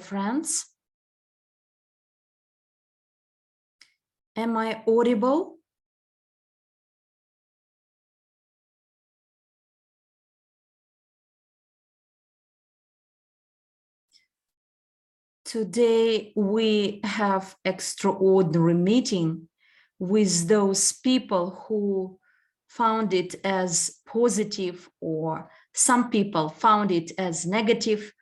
friends. Am I audible? Today we have extraordinary meeting with those people who found it as positive, or some people found it as negative.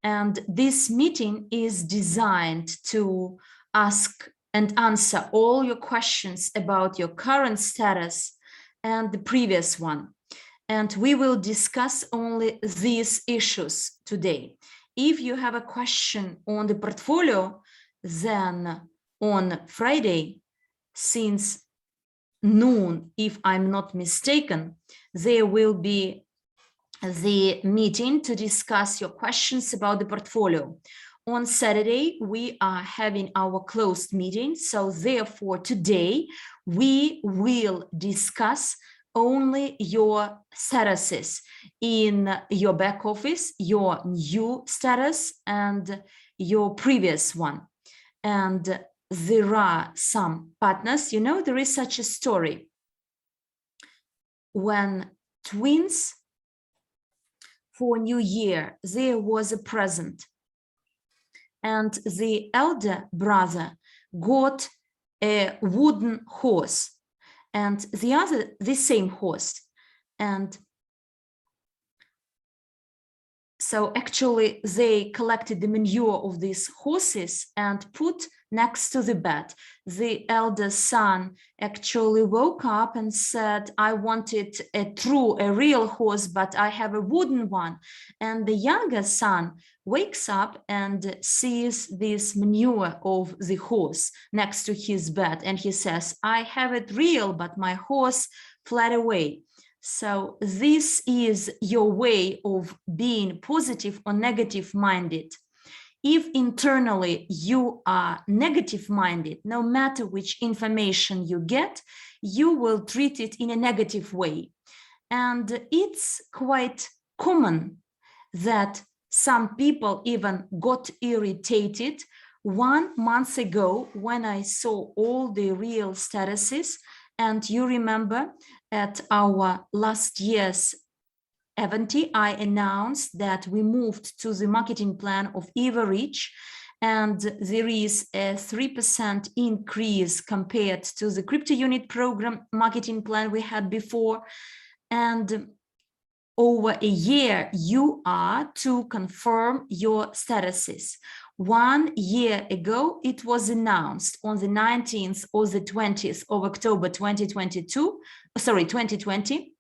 And this meeting is designed to ask and answer all your questions about your current status and the previous one. And we will discuss only these issues today. If you have a question on the portfolio, then on Friday, since noon, if I'm not mistaken, there will be the meeting to discuss your questions about the portfolio. On Saturday, we are having our closed meeting. So therefore, today we will discuss only your statuses in your back office, your new status and your previous one. And there are some partners, you know, there is such a story. When twins for New Year, there was a present. And the elder brother got a wooden horse, and the other the same horse. And so actually they collected the manure of these horses and put next to the bed. The elder son actually woke up and said, I wanted a real horse, but I have a wooden one. And the younger son wakes up and sees this manure of the horse next to his bed. And he says, I have it real, but my horse fled away. So this is your way of being positive or negative minded. If internally you are negative minded, no matter which information you get, you will treat it in a negative way. And it's quite common that some people even got irritated 1 month ago when I saw all the real statuses. And you remember at our last year's event, I announced that we moved to the marketing plan of Evorich, and there is a 3% increase compared to the crypto unit program marketing plan we had before. And over a year, you are to confirm your statuses. 1 year ago, it was announced on the 19th or the 20th of October 2020,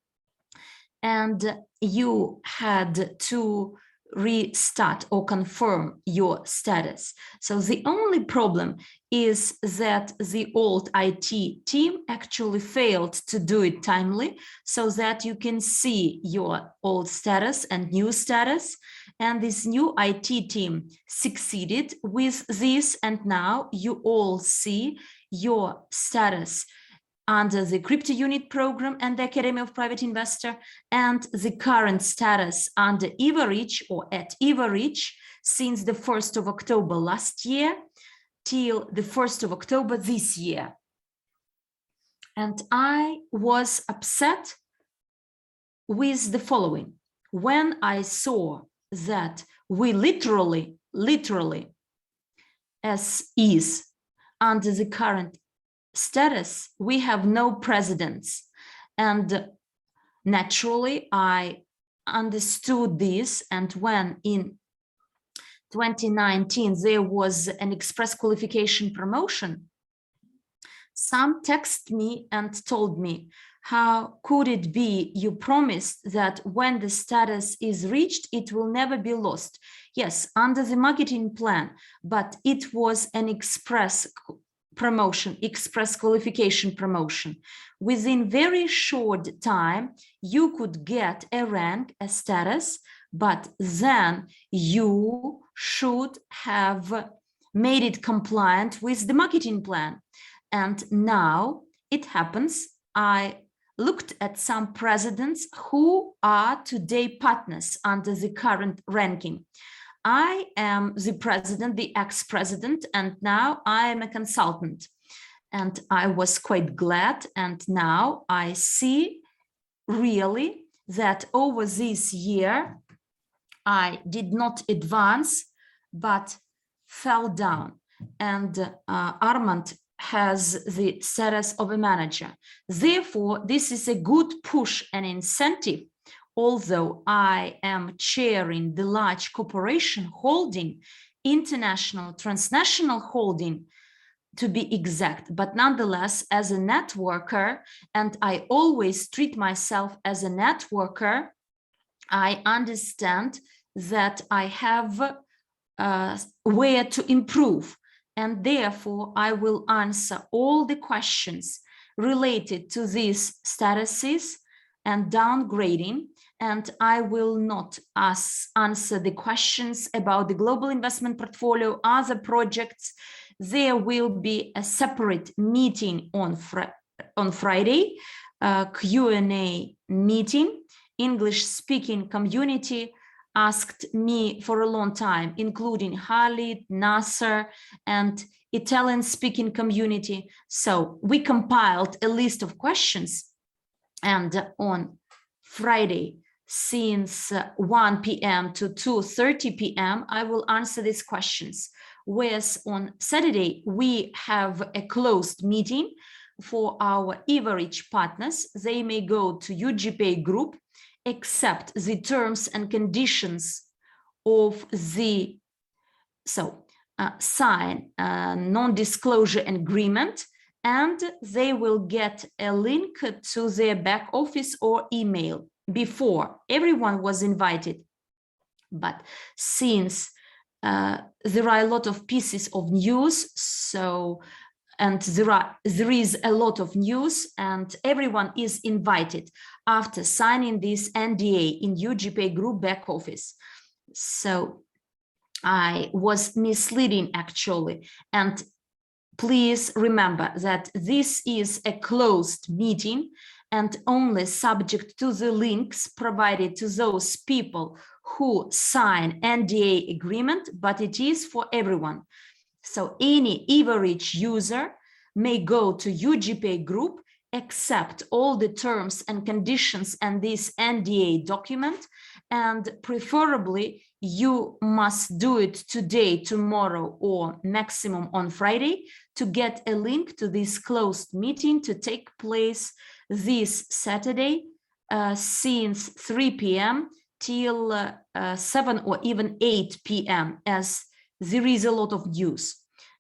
and you had to restart or confirm your status. So the only problem is that the old IT team actually failed to do it timely, so that you can see your old status and new status. And this new IT team succeeded with this, and now you all see your status under the crypto unit program and the Academy of Private Investor, and the current status under Evorich or at Evorich since the 1st of October last year till the 1st of October this year. And I was upset with the following. When I saw that we literally, as is under the current status, we have no presidents. And naturally, I understood this. And when in 2019, there was an express qualification promotion, some texted me and told me, how could it be you promised that when the status is reached, it will never be lost? Yes, under the marketing plan, but it was an express promotion, express qualification promotion. Within very short time, you could get a rank, a status, but then you should have made it compliant with the marketing plan. And now it happens. I looked at some presidents who are today partners under the current ranking. I am the president, the ex-president, and now I am a consultant. And I was quite glad. And now I see really that over this year, I did not advance, but fell down. And Armand has the status of a manager. Therefore, this is a good push and incentive. Although I am chairing the large corporation holding, international, transnational holding, to be exact, but nonetheless, as a networker, and I always treat myself as a networker, I understand that I have where to improve, and therefore I will answer all the questions related to these statuses and downgrading, and I will not answer the questions about the global investment portfolio, other projects. There will be a separate meeting on Friday, Q&A meeting. English-speaking community asked me for a long time, including Khalid, Nasser, and Italian-speaking community. So we compiled a list of questions, and on Friday, since 1 p.m. to 2:30 p.m., I will answer these questions. Whereas on Saturday, we have a closed meeting for our Evorich partners. They may go to UGPay group, accept the terms and conditions of the, sign a non-disclosure agreement, and they will get a link to their back office or email. Before, everyone was invited, but since there are a lot of pieces of news, and there is a lot of news, and everyone is invited after signing this NDA in UGPay group back office. So I was misleading actually, and please remember that this is a closed meeting and only subject to the links provided to those people who sign NDA agreement, but it is for everyone. So any Evorich user may go to UGPay group, accept all the terms and conditions and this NDA document, and preferably you must do it today, tomorrow, or maximum on Friday to get a link to this closed meeting to take place this Saturday since 3 p.m. till 7 or even 8 p.m. as there is a lot of news.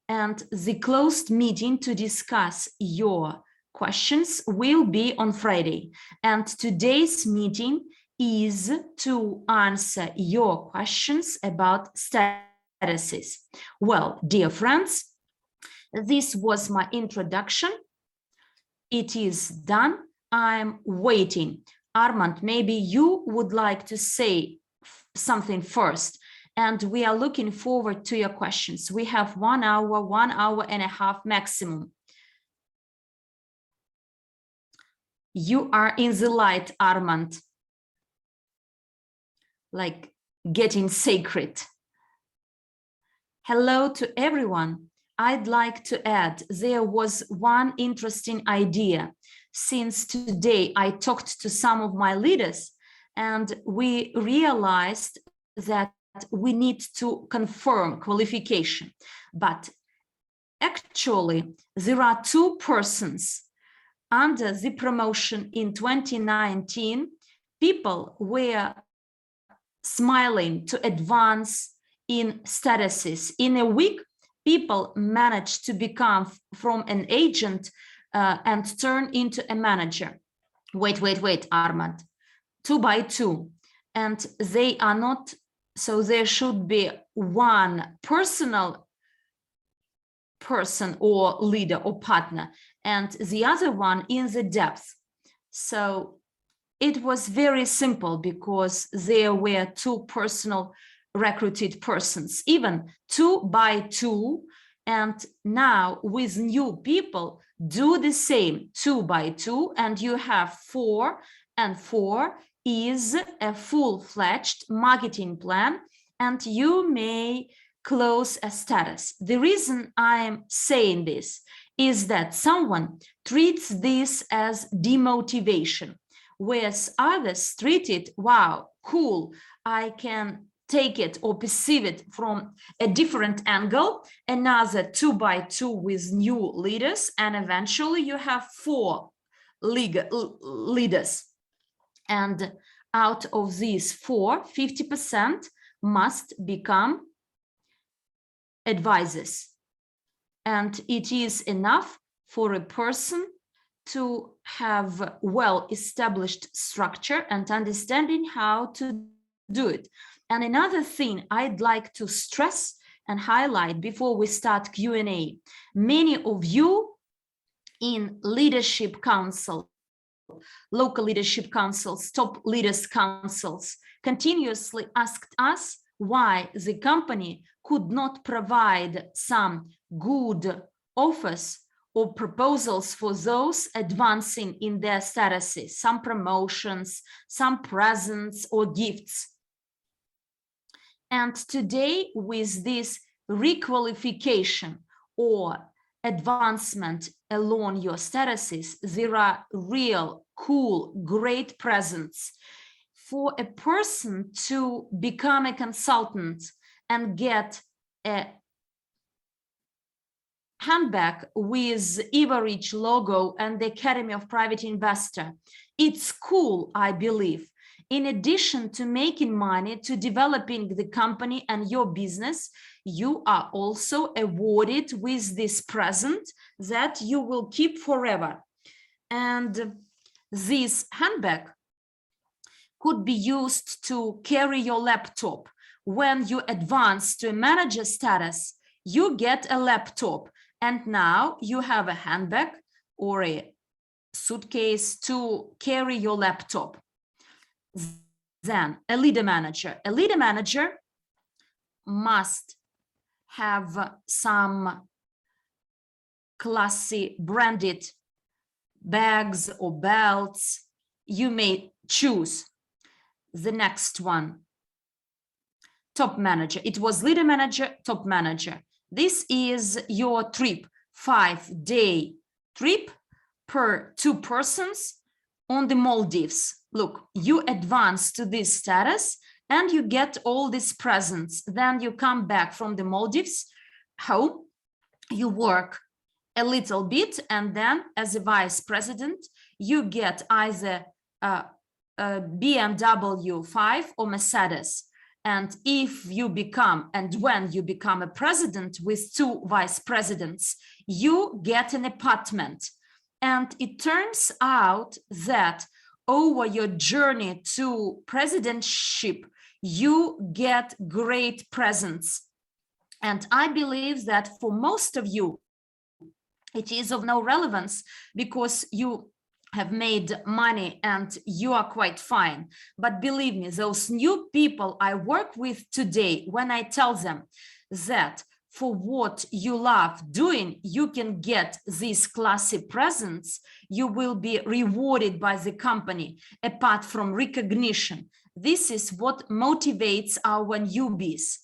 And the closed meeting to discuss your questions will be on Friday. And today's meeting is to answer your questions about statuses. Well, dear friends, this was my introduction. It is done. I'm waiting. Armand, maybe you would like to say something first, and we are looking forward to your questions. We have 1 hour and a half maximum. You are in the light, Armand, like getting sacred. Hello to everyone. I'd like to add, there was one interesting idea. Since today I talked to some of my leaders, and we realized that we need to confirm qualification. But actually, there are 2 persons under the promotion in 2019. People were smiling to advance in statuses. In a week, people managed to become from an agent and turn into a manager. Wait, Armand. 2 by 2. And they are not, so there should be one personal person or leader or partner, and the other one in the depth. So it was very simple because there were 2 personal recruited persons, even 2 by 2. And now with new people, do the same 2 by 2, and you have 4, and 4 is a full-fledged marketing plan and you may close a status. The reason I'm saying this is that someone treats this as demotivation, whereas others treat it, wow, cool, I can take it or perceive it from a different angle, another 2 by 2 with new leaders, and eventually you have 4 leaders. And out of these 4, 50% must become advisors. And it is enough for a person to have well-established structure and understanding how to do it. And another thing I'd like to stress and highlight before we start Q&A, many of you in leadership council, local leadership councils, top leaders councils, continuously asked us why the company could not provide some good offers or proposals for those advancing in their statuses, some promotions, some presents or gifts. And today, with this requalification or advancement along your statuses, there are real, cool, great presents for a person to become a consultant and get a handbag with Evorich logo and the Academy of Private Investor. It's cool, I believe. In addition to making money, to developing the company and your business, you are also awarded with this present that you will keep forever. And this handbag could be used to carry your laptop. When you advance to a manager status, you get a laptop, and now you have a handbag or a suitcase to carry your laptop. Then a leader manager must have some classy branded bags or belts. You may choose. The next one, top manager. It was leader manager, top manager. This is your trip, 5-day trip per 2 persons on the Maldives. Look, you advance to this status and you get all these presents. Then you come back from the Maldives home, you work a little bit, and then as a vice president, you get either BMW 5 or Mercedes. And if you become, and when you become a president with 2 vice presidents, you get an apartment. And it turns out that over your journey to presidentship, you get great presents. And I believe that for most of you, it is of no relevance because you have made money and you are quite fine. But believe me, those new people I work with today, when I tell them that for what you love doing, you can get these classy presents, you will be rewarded by the company apart from recognition. This is what motivates our newbies.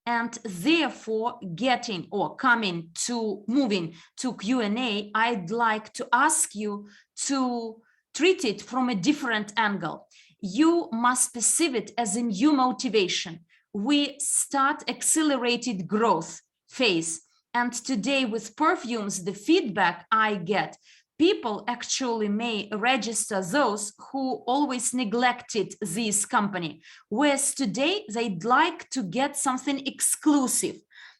And therefore, getting or coming to moving to Q&A, I'd like to ask you to treat it from a different angle. You must perceive it as a new motivation. We start accelerated growth phase. And today with perfumes, the feedback I get, people actually may register those who always neglected this company, whereas today they'd like to get something exclusive.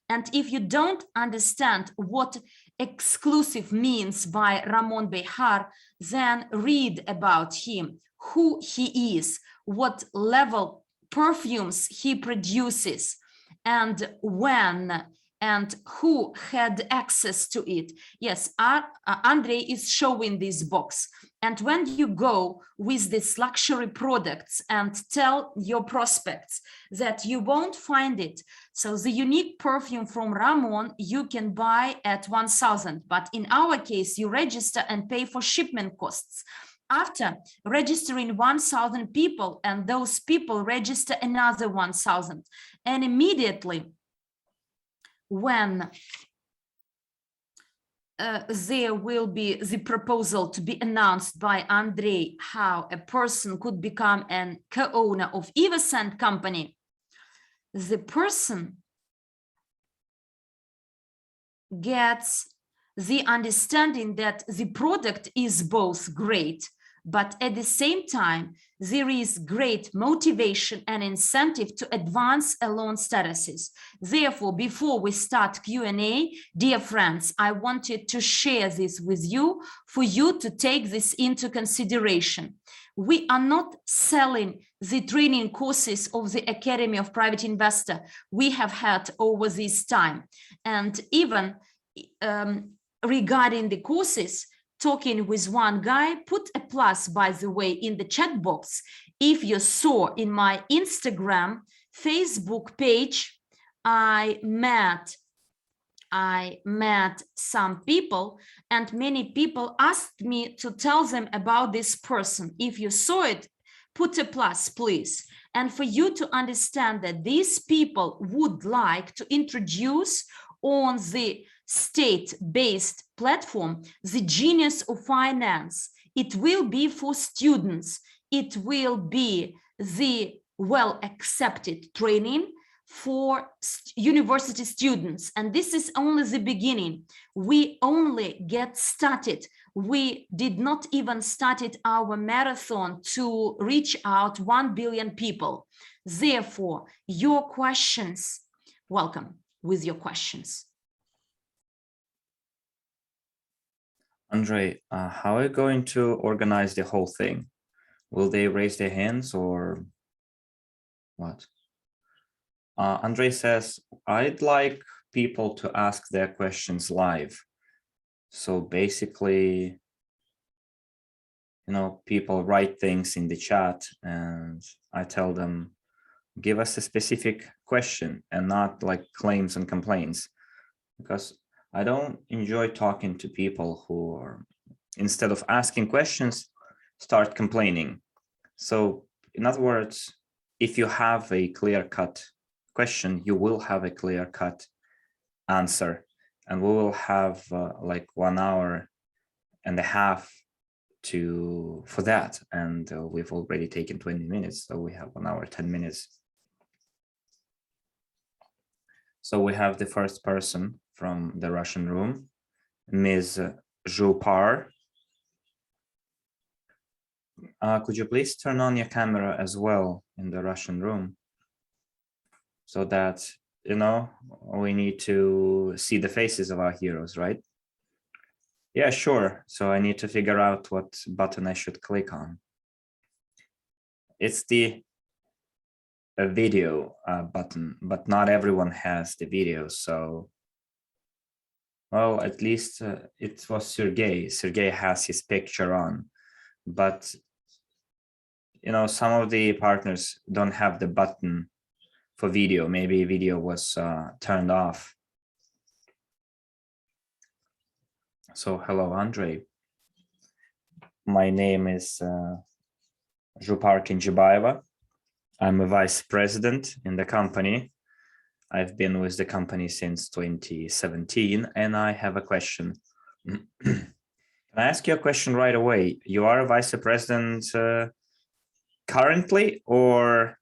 And if you don't understand what exclusive means by Ramon Behar, then read about him, who he is, what level perfumes he produces, and when and who had access to it. Yes, Andrey is showing this box. And when you go with these luxury products and tell your prospects that you won't find it, so the unique perfume from Ramon you can buy at 1,000, but in our case, you register and pay for shipment costs. After registering 1,000 people, and those people register another 1,000, and immediately when there will be the proposal to be announced by Andrey how a person could become an co-owner of Eversend company, the person gets the understanding that the product is both great, but at the same time, there is great motivation and incentive to advance loan statuses. Therefore, before we start Q&A, dear friends, I wanted to share this with you for you to take this into consideration. We are not selling the training courses of the Academy of Private Investor we have had over this time. And even regarding the courses, talking with one guy, put a plus, by the way, in the chat box. If you saw in my Instagram, Facebook page, I met some people, and many people asked me to tell them about this person. If you saw it, put a plus, please. And for you to understand that these people would like to introduce on the state-based platform the genius of finance. It will be for students. It will be the well-accepted training for university students. And this is only the beginning. We only get started. We did not even started our marathon to reach out 1 billion people. Therefore, your questions, welcome with your questions. Andrey, how are you going to organize the whole thing? Will they raise their hands or what? Andrey says, I'd like people to ask their questions live. So basically, you know, people write things in the chat and I tell them, give us a specific question and not like claims and complaints, because I don't enjoy talking to people who are, instead of asking questions, start complaining. So in other words, if you have a clear-cut question, you will have a clear-cut answer, and we will have like 1.5 hours for that. And we've already taken 20 minutes, so we have 1 hour, 10 minutes. So we have the first person from the Russian room, Ms. Zhupar. Could you please turn on your camera as well in the Russian room so that, you know, we need to see the faces of our heroes, right? Yeah, sure. So I need to figure out what button I should click on. It's the video button, but not everyone has the video. So, well, at least it was Sergey. Sergey has his picture on, but you know, some of the partners don't have the button for video. Maybe video was turned off. So hello, Andrey. My name is Zhupar Kinjibaeva. I'm a vice president in the company. I've been with the company since 2017, and I have a question. Can I ask you a question right away? You are a vice president currently, or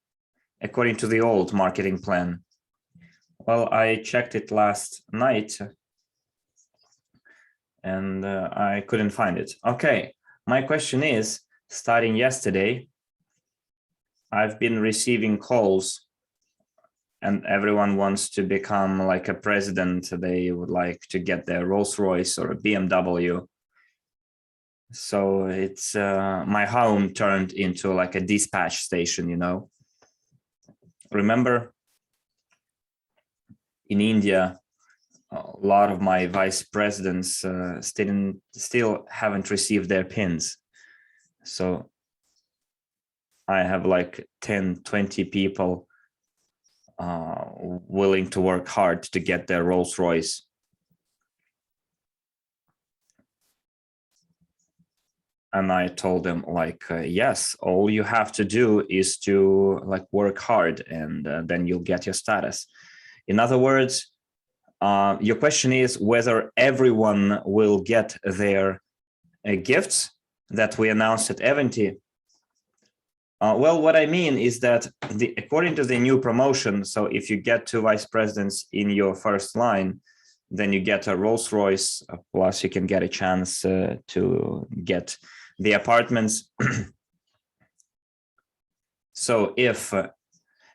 according to the old marketing plan? Well, I checked it last night and I couldn't find it. Okay, my question is, starting yesterday, I've been receiving calls and everyone wants to become like a president. They would like to get their Rolls Royce or a BMW. So it's my home turned into like a dispatch station, you know. Remember in India, a lot of my vice presidents still haven't received their pins. So I have like 10, 20 people willing to work hard to get their Rolls Royce. And I told him like, yes, all you have to do is to like work hard, and then you'll get your status. In other words, your question is whether everyone will get their gifts that we announced at Eventi. Well, what I mean is that according to the new promotion, so if you get 2 vice presidents in your first line, then you get a Rolls Royce, plus you can get a chance to get the apartments. So if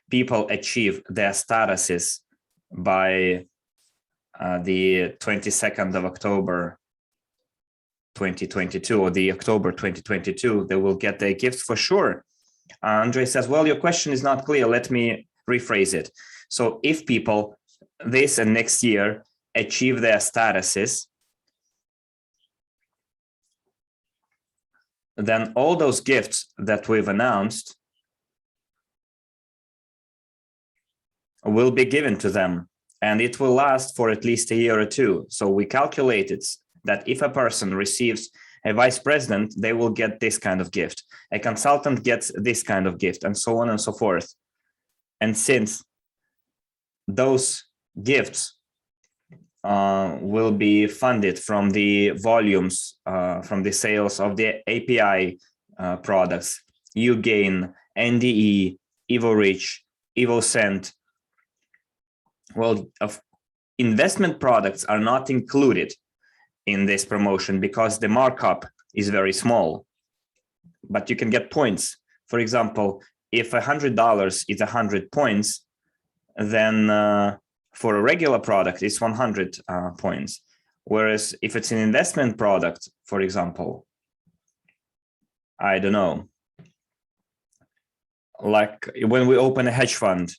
people achieve their statuses by the 22nd of October 2022 or the October 2022, they will get their gifts for sure. Andrey says, well, your question is not clear. Let me rephrase it. So if people this and next year achieve their statuses, then all those gifts that we've announced will be given to them, and it will last for at least a year or two. So we calculated that if a person receives a vice president, they will get this kind of gift. A consultant gets this kind of gift, and so on and so forth. And since those gifts will be funded from the volumes, from the sales of the API products, UGain, NDE, Evorich, EvoSend. Well, investment products are not included in this promotion because the markup is very small, but you can get points. For example, if $100 is 100 points, then for a regular product, it's 100 points. Whereas if it's an investment product, for example, I don't know, like when we open a hedge fund,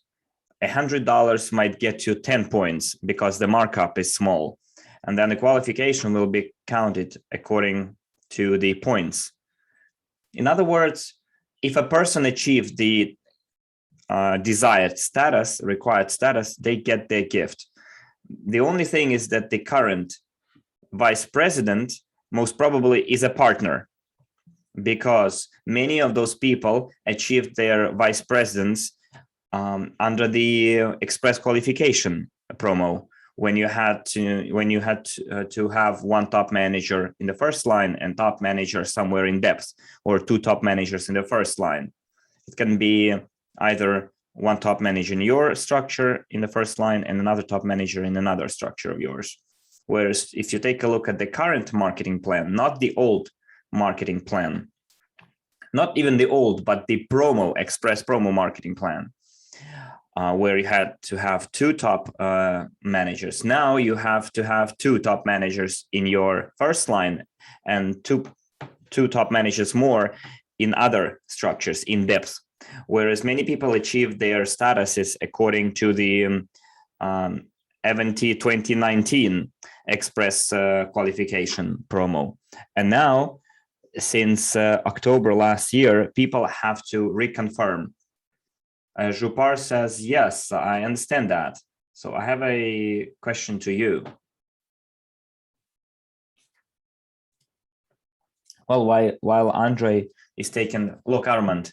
$100 might get you 10 points because the markup is small. And then the qualification will be counted according to the points. In other words, if a person achieved the desired status, required status, they get their gift. The only thing is that the current vice president most probably is a partner, because many of those people achieved their vice presidents under the express qualification promo, when you had to have one top manager in the first line and top manager somewhere in depth, or 2 top managers in the first line. It can be either one top manager in your structure in the first line and another top manager in another structure of yours. Whereas if you take a look at the current marketing plan, not the old marketing plan, not even the old, but the promo, express promo marketing plan, where you had to have 2 top managers. Now you have to have 2 top managers in your first line and two top managers more in other structures in depth. Whereas many people achieved their statuses according to the Eventi 2019 express qualification promo. And now, since October last year, people have to reconfirm. Jupar says, yes, I understand that. So I have a question to you. Well, while Andrey is taking, look, Armand,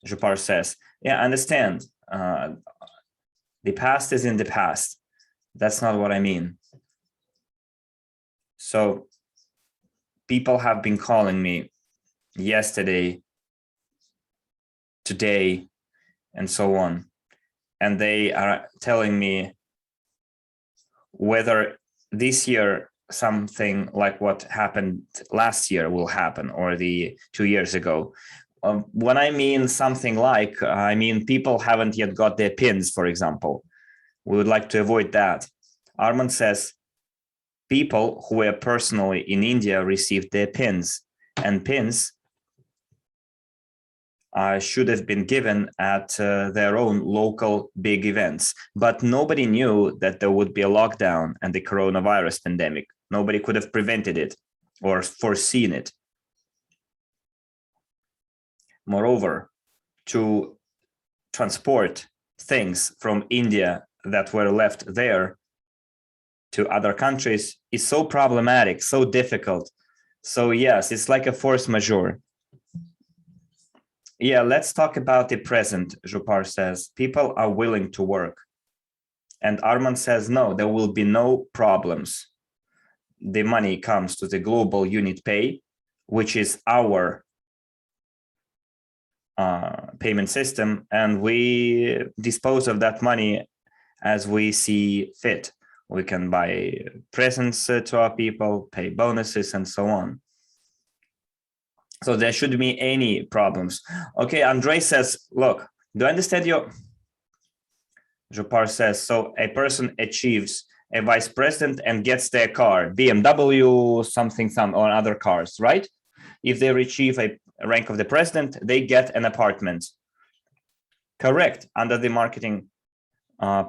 Jupar says, yeah, I understand. The past is in the past. That's not what I mean. So people have been calling me yesterday, today, and so on. And they are telling me whether this year something like what happened last year will happen, or the 2 years ago. When I mean something like, I mean people haven't yet got their pins, for example. We would like to avoid that. Armand says people who were personally in India received their pins, and pins should have been given at their own local big events. But nobody knew that there would be a lockdown and the coronavirus pandemic. Nobody could have prevented it or foreseen it. Moreover, to transport things from India that were left there to other countries is so problematic, so difficult. So yes, it's like a force majeure. Yeah, let's talk about the present, Jupar says. People are willing to work. And Armand says, no, there will be no problems. The money comes to the global unit pay, which is our payment system, and we dispose of that money as we see fit. We can buy presents to our people, pay bonuses, and so on. So there shouldn't be any problems. Okay, Andrey says, look, do I understand your... Jupar says, so a person achieves a vice president and gets their car, BMW, something, or other cars, right? If they achieve a rank of the president, they get an apartment. Correct, under the marketing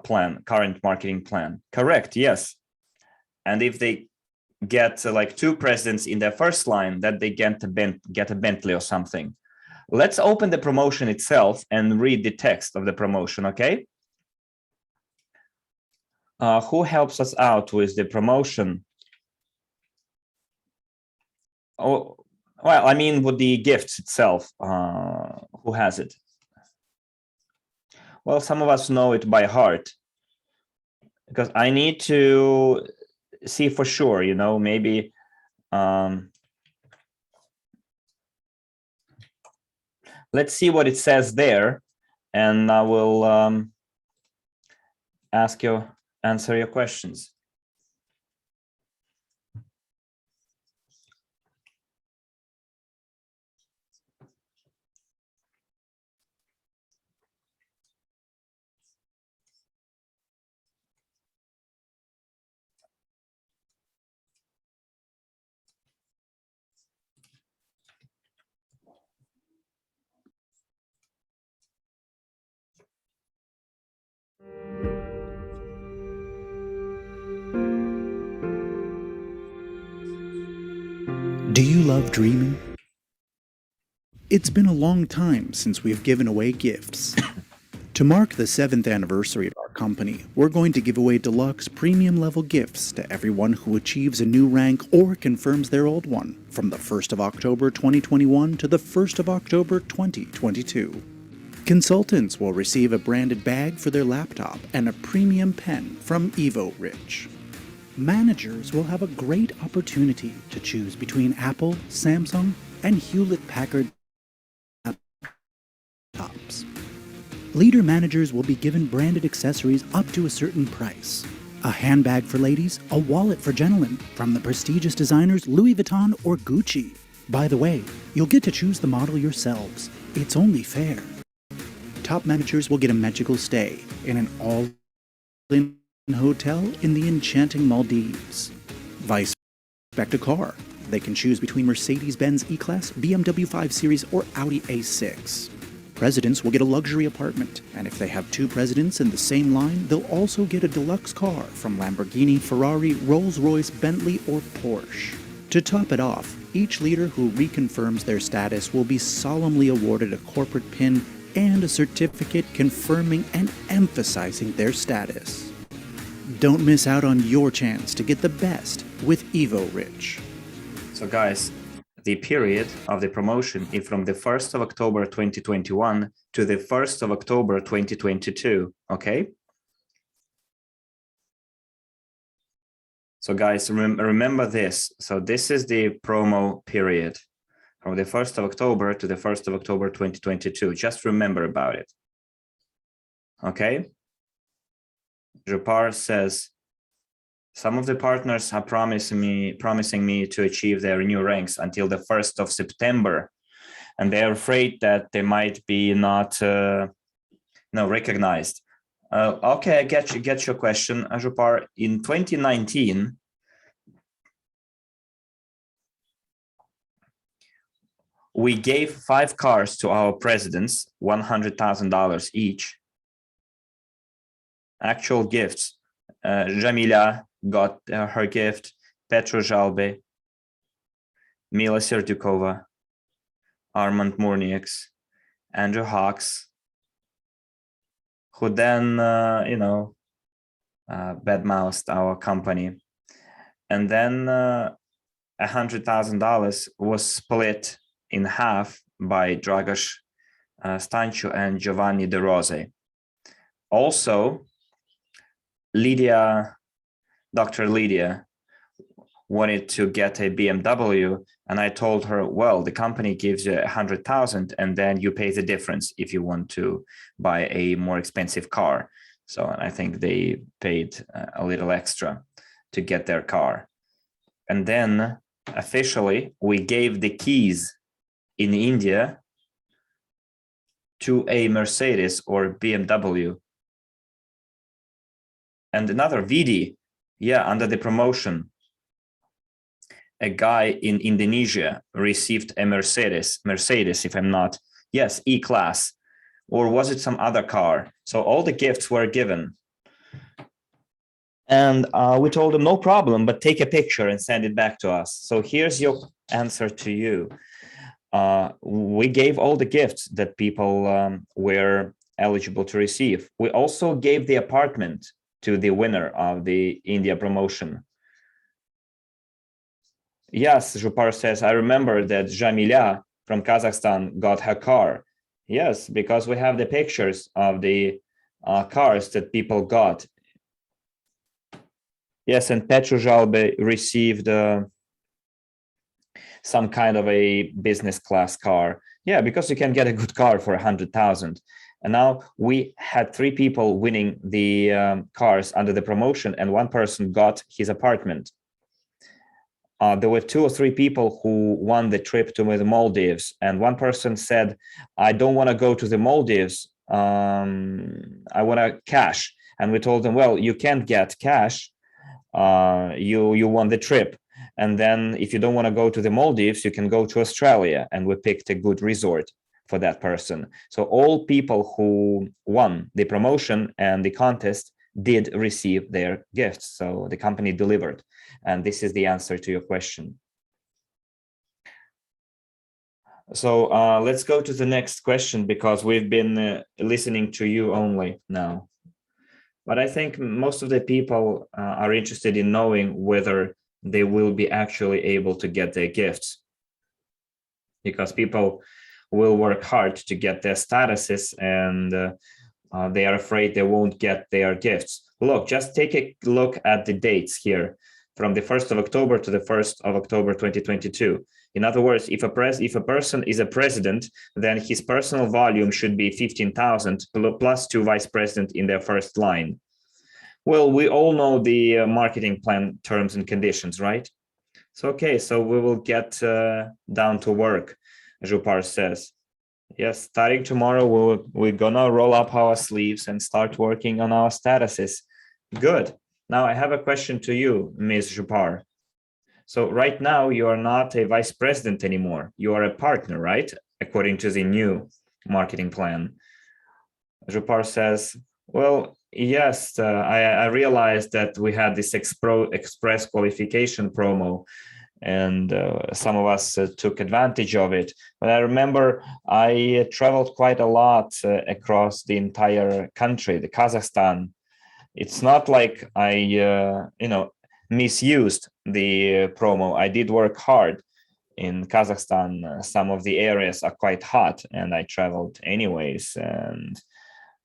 plan, current marketing plan. Correct, yes. And if they get like 2 presidents in their first line, that they get a Bentley or something. Let's open the promotion itself and read the text of the promotion, okay? Who helps us out with the promotion? Oh, well, I mean, with the gifts itself, who has it? Well, some of us know it by heart, because I need to see for sure, you know, maybe let's see what it says there, and I will answer your questions. Do you love dreaming? It's been a long time since we've given away gifts. To mark the 7th anniversary of our company, we're going to give away deluxe premium level gifts to everyone who achieves a new rank or confirms their old one from the 1st of October 2021 to the 1st of October 2022. Consultants will receive a branded bag for their laptop and a premium pen from Evorich. Managers will have a great opportunity to choose between Apple, Samsung, and Hewlett-Packard laptops. Leader managers will be given branded accessories up to a certain price. A handbag for ladies, a wallet for gentlemen, from the prestigious designers Louis Vuitton or Gucci. By the way, you'll get to choose the model yourselves. It's only fair. Top managers will get a magical stay in an all-in hotel in the enchanting Maldives. Vice expect a car. They can choose between Mercedes-Benz E-Class, BMW 5 Series, or Audi A6. Presidents will get a luxury apartment, and if they have 2 presidents in the same line, they'll also get a deluxe car from Lamborghini, Ferrari, Rolls-Royce, Bentley, or Porsche. To top it off, each leader who reconfirms their status will be solemnly awarded a corporate pin and a certificate confirming and emphasizing their status. Don't miss out on your chance to get the best with Evorich. So guys, the period of the promotion is from the 1st of October 2021 to the 1st of October 2022, okay? So guys, remember this. So this is the promo period from the 1st of October to the 1st of October 2022. Just remember about it, okay? Jupar says, some of the partners are promising me to achieve their new ranks until the 1st of September, and they're afraid that they might be not recognized. Okay, I get your question, Jupar. In 2019, we gave 5 cars to our presidents, $100,000 each. Actual gifts. Jamila got her gift, Petro Jalbe, Mila Serdukova, Armand Murnieks, Andrew Hawks, who then, badmouthed our company. And then $100,000 was split in half by Dragos Stanchu and Giovanni De Rose. Also, Dr. Lydia wanted to get a BMW, and I told her, well, the company gives you 100,000 and then you pay the difference if you want to buy a more expensive car. So I think they paid a little extra to get their car. And then officially we gave the keys in India to a Mercedes or BMW. And another VD, under the promotion, a guy in Indonesia received a Mercedes, if I'm not, yes, E-Class, or was it some other car? So all the gifts were given. And we told them, no problem, but take a picture and send it back to us. So here's your answer to you. We gave all the gifts that people were eligible to receive. We also gave the apartment to the winner of the India promotion. Yes, Zhupar says, I remember that Jamila from Kazakhstan got her car. Yes, because we have the pictures of the cars that people got. Yes, and Petru Jalbe received some kind of a business class car. Yeah, because you can get a good car for 100,000. And now we had 3 people winning the cars under the promotion, and 1 person got his apartment. There were 2 or 3 people who won the trip to the Maldives, and 1 person said, I don't want to go to the Maldives. I want to cash. And we told them, well, you can't get cash. You won the trip. And then if you don't want to go to the Maldives, you can go to Australia. And we picked a good resort for that person. So all people who won the promotion and the contest did receive their gifts. So the company delivered. And this is the answer to your question. So let's go to the next question, because we've been listening to you only now. But I think most of the people are interested in knowing whether they will be actually able to get their gifts, because people will work hard to get their statuses, and they are afraid they won't get their gifts. Look, just take a look at the dates here, from the 1st of October to the 1st of October 2022. In other words, if a person is a president, then his personal volume should be 15,000 plus 2 vice presidents in their first line. Well, we all know the marketing plan terms and conditions, right? So, okay, so we will get down to work, Zhupar says. Yes, starting tomorrow, we're gonna roll up our sleeves and start working on our statuses. Good. Now I have a question to you, Ms. Zhupar. So right now you are not a vice president anymore. You are a partner, right? According to the new marketing plan. Zhupar says, well, yes, I realized that we had this express qualification promo, and some of us took advantage of it. But I remember I traveled quite a lot across the entire country, the Kazakhstan. It's not like I, misused the promo. I did work hard. In Kazakhstan, some of the areas are quite hot, and I traveled anyways. And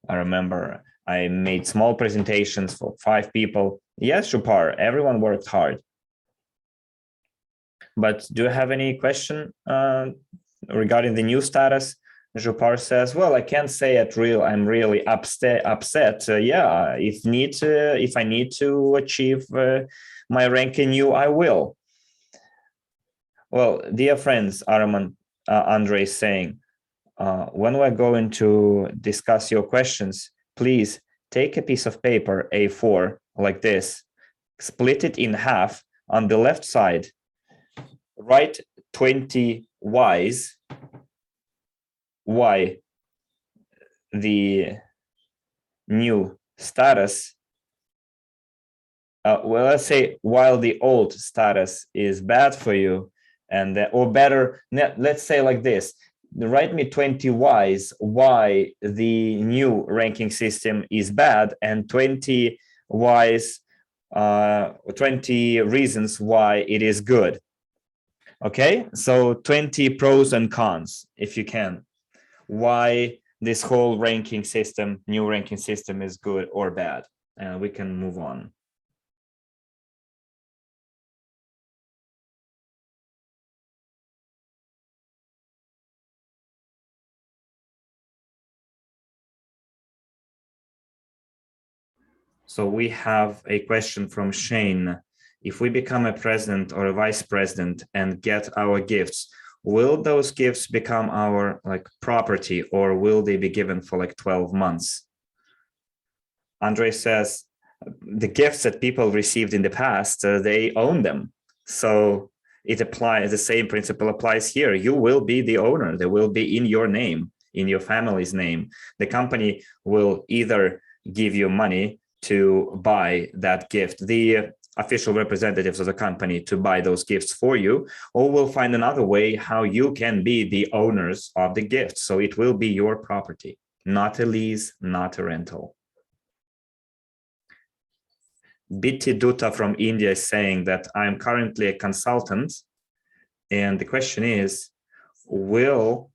I remember I made small presentations for 5 people. Yes, Zhupar, everyone worked hard. But do you have any question regarding the new status? Zhupar says, well, I can't say I'm really upset. If I need to achieve my rank in NEEW, I will. Well, dear friends, Andrey is saying, when we're going to discuss your questions, please take a piece of paper, A4, like this, split it in half. On the left side, write 20 Ys, why the new status, well, let's say while the old status is bad for you, and or better, let's say like this, write me 20 Ys why the new ranking system is bad, and 20 Ys, 20 reasons why it is good. Okay, so 20 pros and cons, if you can. Why this whole ranking system, new ranking system is good or bad. And we can move on. So we have a question from Shane. If we become a president or a vice president and get our gifts, will those gifts become our property, or will they be given for 12 months? Andrey says the gifts that people received in the past, they own them. So it applies, the same principle applies here. You will be the owner. They will be in your name, in your family's name. The company will either give you money to buy that gift, the official representatives of the company to buy those gifts for you, or we'll find another way how you can be the owners of the gift. So it will be your property, not a lease, not a rental. Biti Dutta from India is saying that I'm currently a consultant, and the question is, will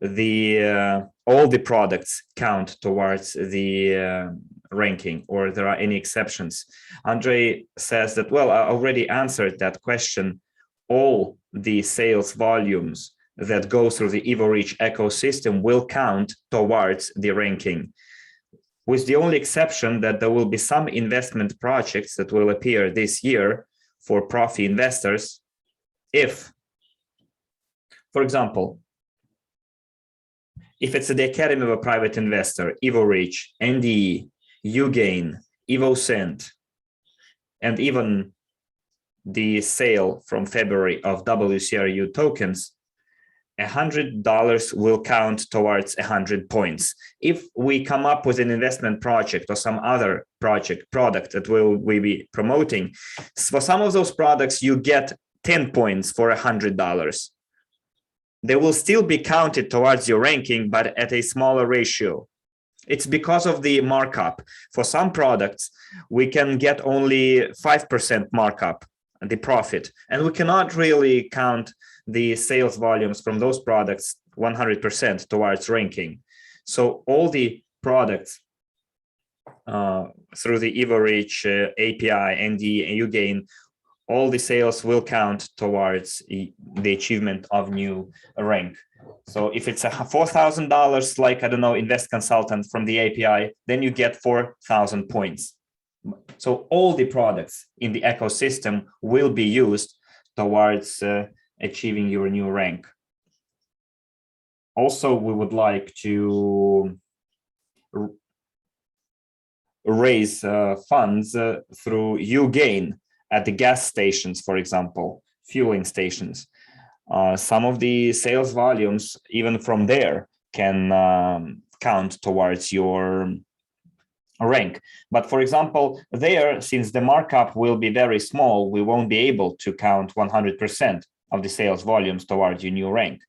all the products count towards the ranking, or there are any exceptions? Andrey says that, well, I already answered that question. All the sales volumes that go through the Evorich ecosystem will count towards the ranking, with the only exception that there will be some investment projects that will appear this year for profi investors. If, for example, if it's the Academy of a Private Investor, Evorich, NDE, UGain, EvoSend, and even the sale from February of WCRU tokens, $100 will count towards 100 points. If we come up with an investment project or some other product that we'll be promoting, for some of those products, you get 10 points for $100. They will still be counted towards your ranking, but at a smaller ratio. It's because of the markup. For some products, we can get only 5% markup, the profit, and we cannot really count the sales volumes from those products 100% towards ranking. So all the products through the Evorich API, ND, and UGain, all the sales will count towards the achievement of new rank. So if it's a $4,000, like, I don't know, invest consultant from the API, then you get 4,000 points. So all the products in the ecosystem will be used towards achieving your new rank. Also, we would like to raise funds through UGain at the gas stations, for example, fueling stations. Some of the sales volumes, even from there, can count towards your rank. But for example, there, since the markup will be very small, we won't be able to count 100% of the sales volumes towards your new rank.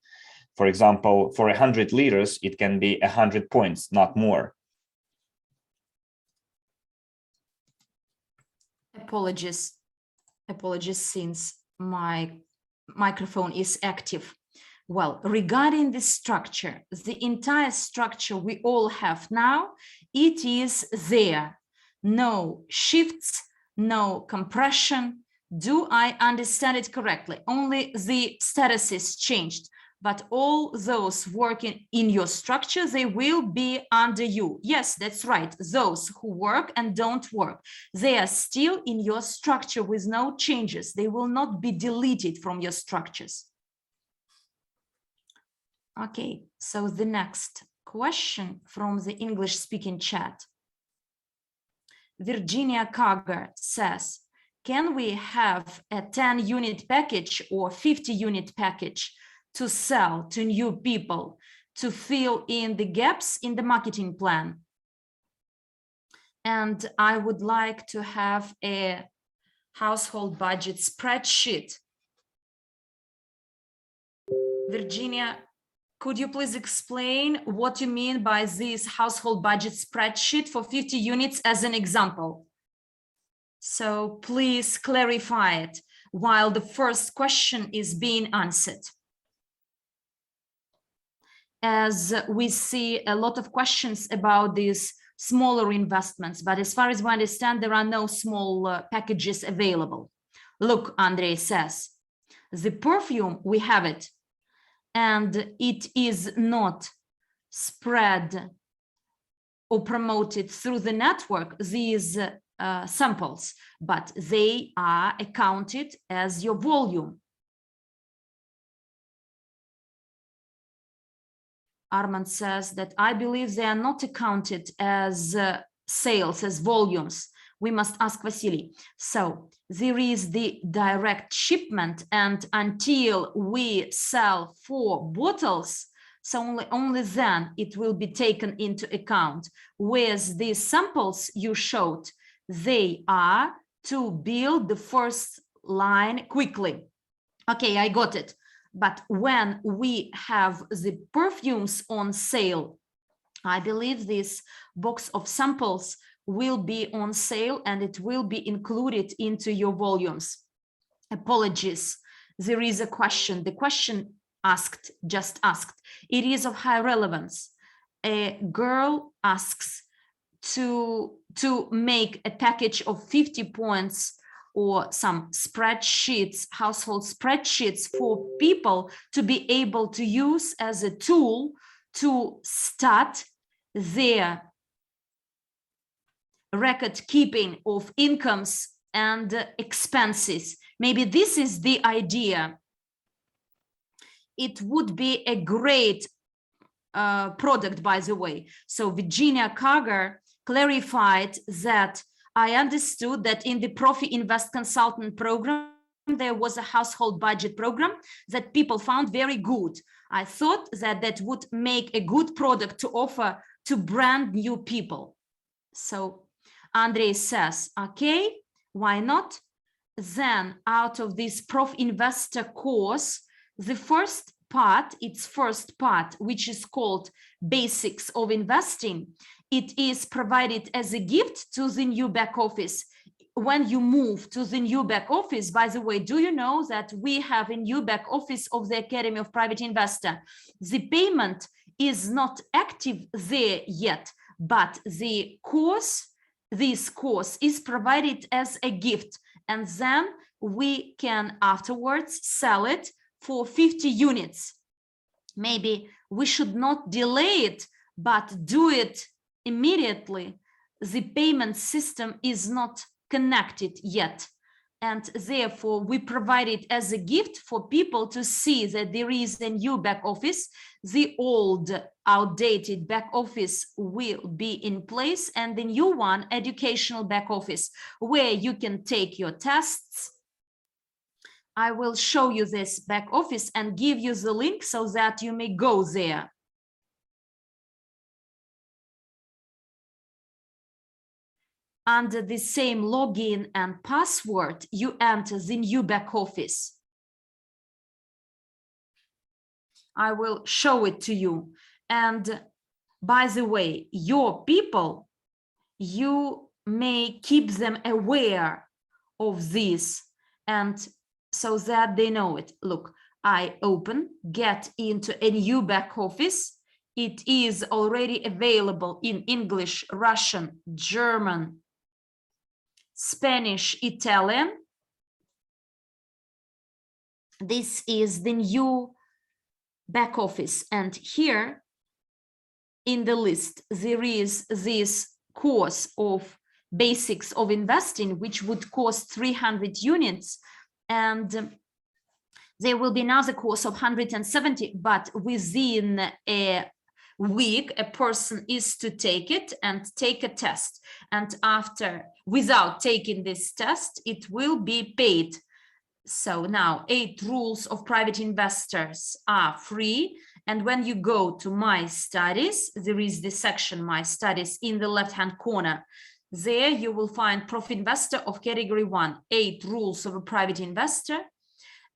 For example, for 100 liters, it can be 100 points, not more. Apologies, since my microphone is active. Well, regarding the structure, the entire structure we all have now, it is there. No shifts, no compression. Do I understand it correctly? Only the status is changed, but all those working in your structure, they will be under you. Yes, that's right. Those who work and don't work, they are still in your structure with no changes. They will not be deleted from your structures. Okay, so the next question from the English-speaking chat. Virginia Kager says, can we have a 10-unit package or 50-unit package to sell to new people to fill in the gaps in the marketing plan? And I would like to have a household budget spreadsheet. Virginia, could you please explain what you mean by this household budget spreadsheet for 50 units as an example? So please clarify it. while the first question is being answered. As we see a lot of questions about these smaller investments, but as far as we understand, there are no small packages available. Look, Andrey says, the perfume, we have it, and it is not spread or promoted through the network, these samples, but they are accounted as your volume. Armand says that I believe they are not accounted as sales, as volumes. We must ask Vasily. So there is the direct shipment, and until we sell 4 bottles, so only then it will be taken into account. Whereas these samples you showed, they are to build the first line quickly. Okay, I got it. But when we have the perfumes on sale, I believe this box of samples will be on sale and it will be included into your volumes. Apologies, there is a question. The question just asked, it is of high relevance. A girl asks to make a package of 50 points or some spreadsheets, household spreadsheets for people to be able to use as a tool to start their record keeping of incomes and expenses. Maybe this is the idea. It would be a great product, by the way. So Virginia Karger clarified that I understood that in the Profi Invest Consultant program, there was a household budget program that people found very good. I thought that that would make a good product to offer to brand new people. So Andrey says, okay, why not? Then out of this Prof Investor course, the first part, which is called Basics of Investing, it is provided as a gift to the new back office. When you move to the new back office, by the way, do you know that we have a new back office of the Academy of Private Investor? The payment is not active there yet, but the course, this course is provided as a gift, and then we can afterwards sell it for 50 units. Maybe we should not delay it, but do it immediately. The payment system is not connected yet, and therefore we provide it as a gift for people to see that there is a new back office. The old outdated back office will be in place, and the new one, educational back office, where you can take your tests. I will show you this back office and give you the link so that you may go there. Under the same login and password, you enter the new back office. I will show it to you. And by the way, your people, you may keep them aware of this, and so that they know it. Look, I open, get into a new back office. It is already available in English, Russian, German, Spanish, Italian. This is the new back office, and here in the list there is this course of Basics of Investing, which would cost 300 units, and there will be another course of 170, but within a week a person is to take it and take a test, and after, without taking this test, it will be paid. So now 8 rules of private investors are free, and when you go to My Studies, there is the section My Studies in the left hand corner. There you will find Prof Investor of category 1, 8 rules of a private investor,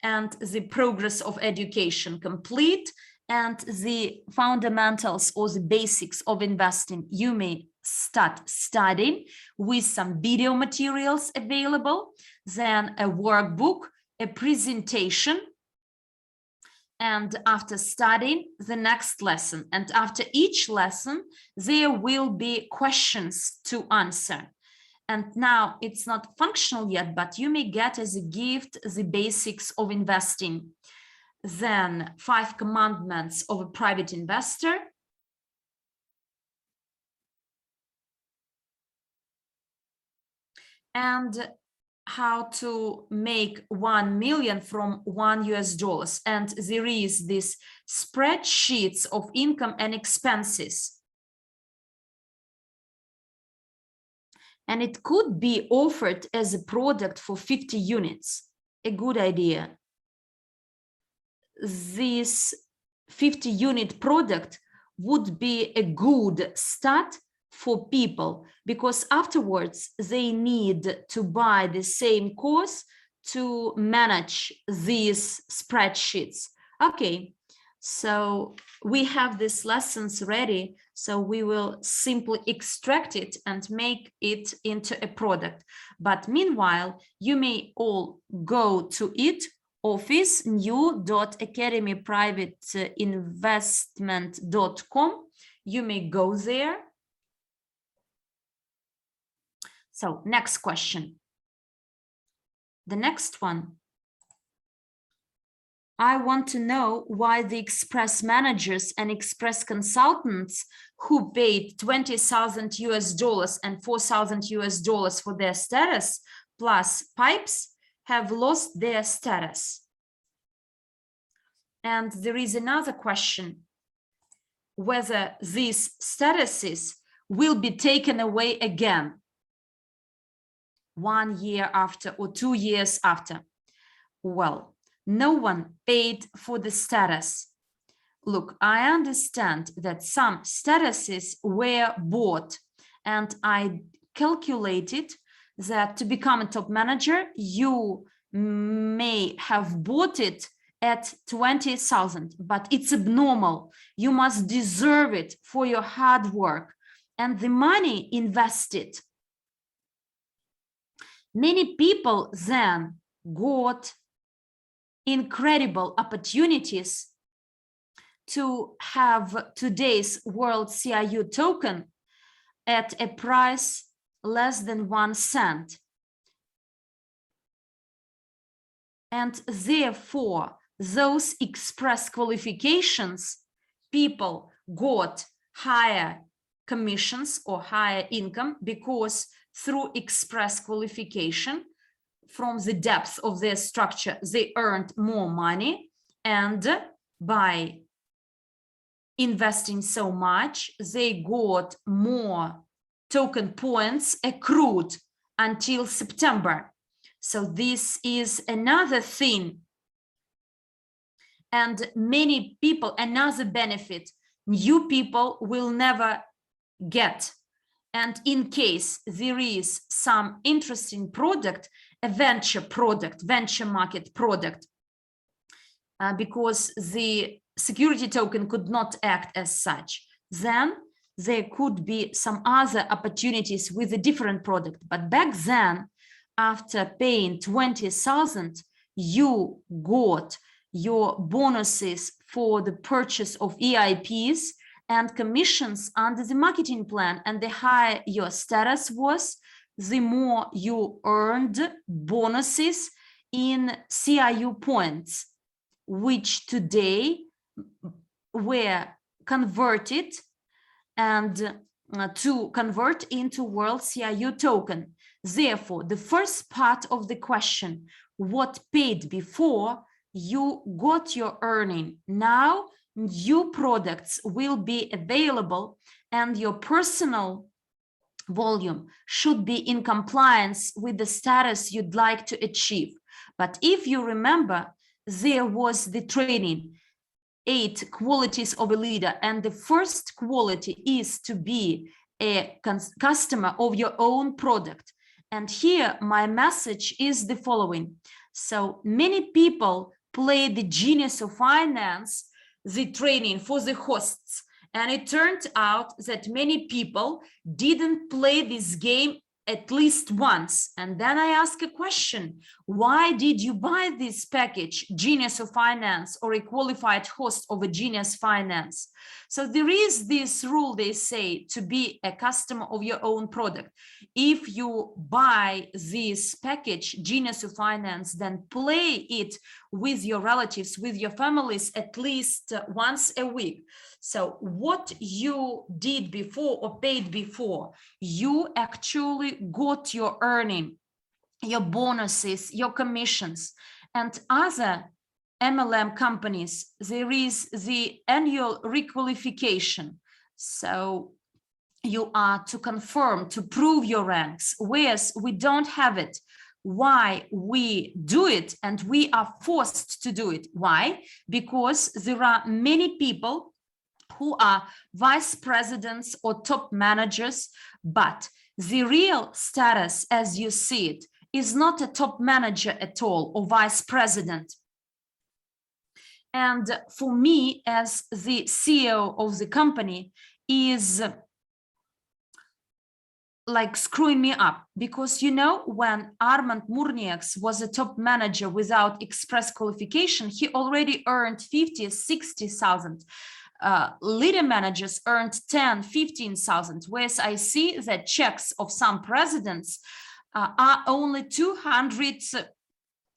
and the progress of education complete, and the fundamentals or the basics of investing. You may start studying with some video materials available, then a workbook. a presentation, and after studying the next lesson. And after each lesson, there will be questions to answer. And now it's not functional yet, but you may get as a gift the basics of investing. Then 5 commandments of a private investor. And how to make 1 million from $1 US. And there is this spreadsheets of income and expenses. And it could be offered as a product for 50 units. A good idea. This 50 unit product would be a good start for people, because afterwards they need to buy the same course to manage these spreadsheets. Okay, so we have these lessons ready, so we will simply extract it and make it into a product. But meanwhile, you may all go to it, office new.academyprivateinvestment.com. You may go there. So next question. The next one. I want to know why the express managers and express consultants who paid $20,000 US and $4,000 US for their status plus pipes have lost their status. And there is another question, whether these statuses will be taken away again 1 year after or 2 years after. Well, no one paid for the status. Look, I understand that some statuses were bought, and I calculated that to become a top manager, you may have bought it at 20,000, but it's abnormal. You must deserve it for your hard work and the money invested. Many people then got incredible opportunities to have today's World CIU token at a price less than 1 cent. And therefore, those express qualifications, people got higher commissions or higher income because through express qualification, from the depth of their structure, they earned more money, and by investing so much, they got more token points accrued until September. So this is another thing. And many people, another benefit, new people will never get. And in case there is some interesting product, a venture product, venture market product, because the security token could not act as such, then there could be some other opportunities with a different product. But back then, after paying 20,000, you got your bonuses for the purchase of EIPs and commissions under the marketing plan. And the higher your status was, the more you earned bonuses in CIU points, which today were converted and to convert into World CIU token. Therefore, the first part of the question, what paid before, you got your earning. Now, new products will be available and your personal volume should be in compliance with the status you'd like to achieve. But if you remember, there was the training, 8 qualities of a leader, and the first quality is to be a customer of your own product. And here my message is the following. So many people play the genius of finance, the training for the hosts. And it turned out that many people didn't play this game at least once. And then I ask a question: why did you buy this package, Genius of Finance, or a qualified host of a Genius Finance? So there is this rule, they say, to be a customer of your own product. If you buy this package, Genius of Finance, then play it with your relatives, with your families, at least once a week. So what you did before or paid before, you actually got your earning, your bonuses, your commissions. And other MLM companies, there is the annual requalification. So you are to confirm, to prove your ranks, whereas we don't have it. Why we do it, and we are forced to do it. Why? Because there are many people who are vice presidents or top managers, but the real status, as you see it, is not a top manager at all or vice president. And for me, as the CEO of the company, is like screwing me up, because you know, when Armand Murnieks was a top manager without express qualification, he already earned 50, 60,000. Leader managers earned 10, 15,000, whereas I see that checks of some presidents are only 200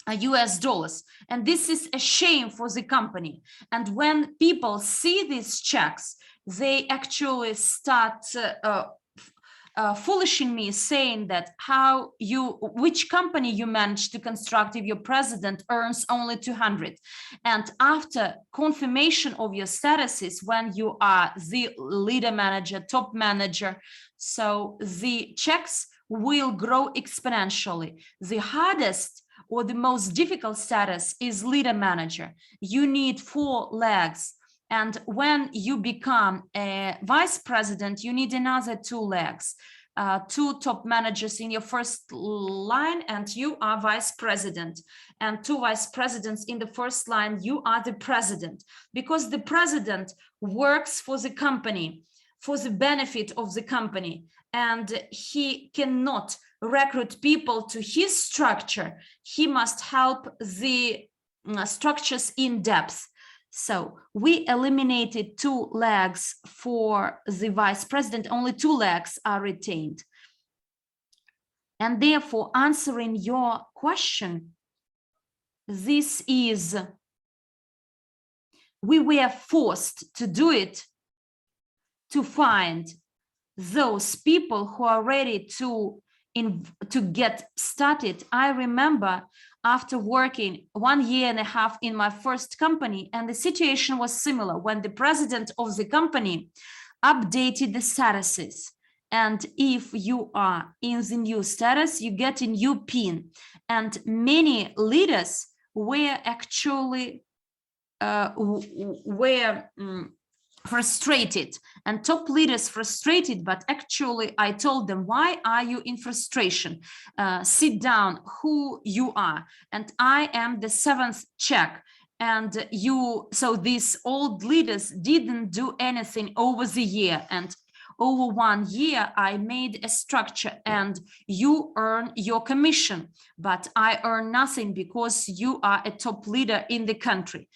US dollars. And this is a shame for the company. And when people see these checks, they actually start foolishing me, saying that which company you managed to construct if your president earns only 200. And after confirmation of your statuses, when you are the leader manager, top manager, so the checks will grow exponentially. The hardest or the most difficult status is leader manager. You need 4 legs. And when you become a vice president, you need another 2 legs, 2 top managers in your first line, and you are vice president, and 2 vice presidents in the first line, you are the president, because the president works for the company, for the benefit of the company, and he cannot recruit people to his structure. He must help the structures in depth. So we eliminated 2 legs for the vice president, only 2 legs are retained. And therefore, answering your question, this is, we were forced to do it to find those people who are ready to get started. I remember after working 1.5 years in my first company, and the situation was similar when the president of the company updated the statuses. And if you are in the new status, you get a new PIN. And many leaders were actually frustrated, and top leaders frustrated. But actually I told them, why are you in frustration? Sit down, who you are. And I am the 7th check. And so these old leaders didn't do anything over the year. And over 1 year, I made a structure, and you earn your commission, but I earn nothing because you are a top leader in the country.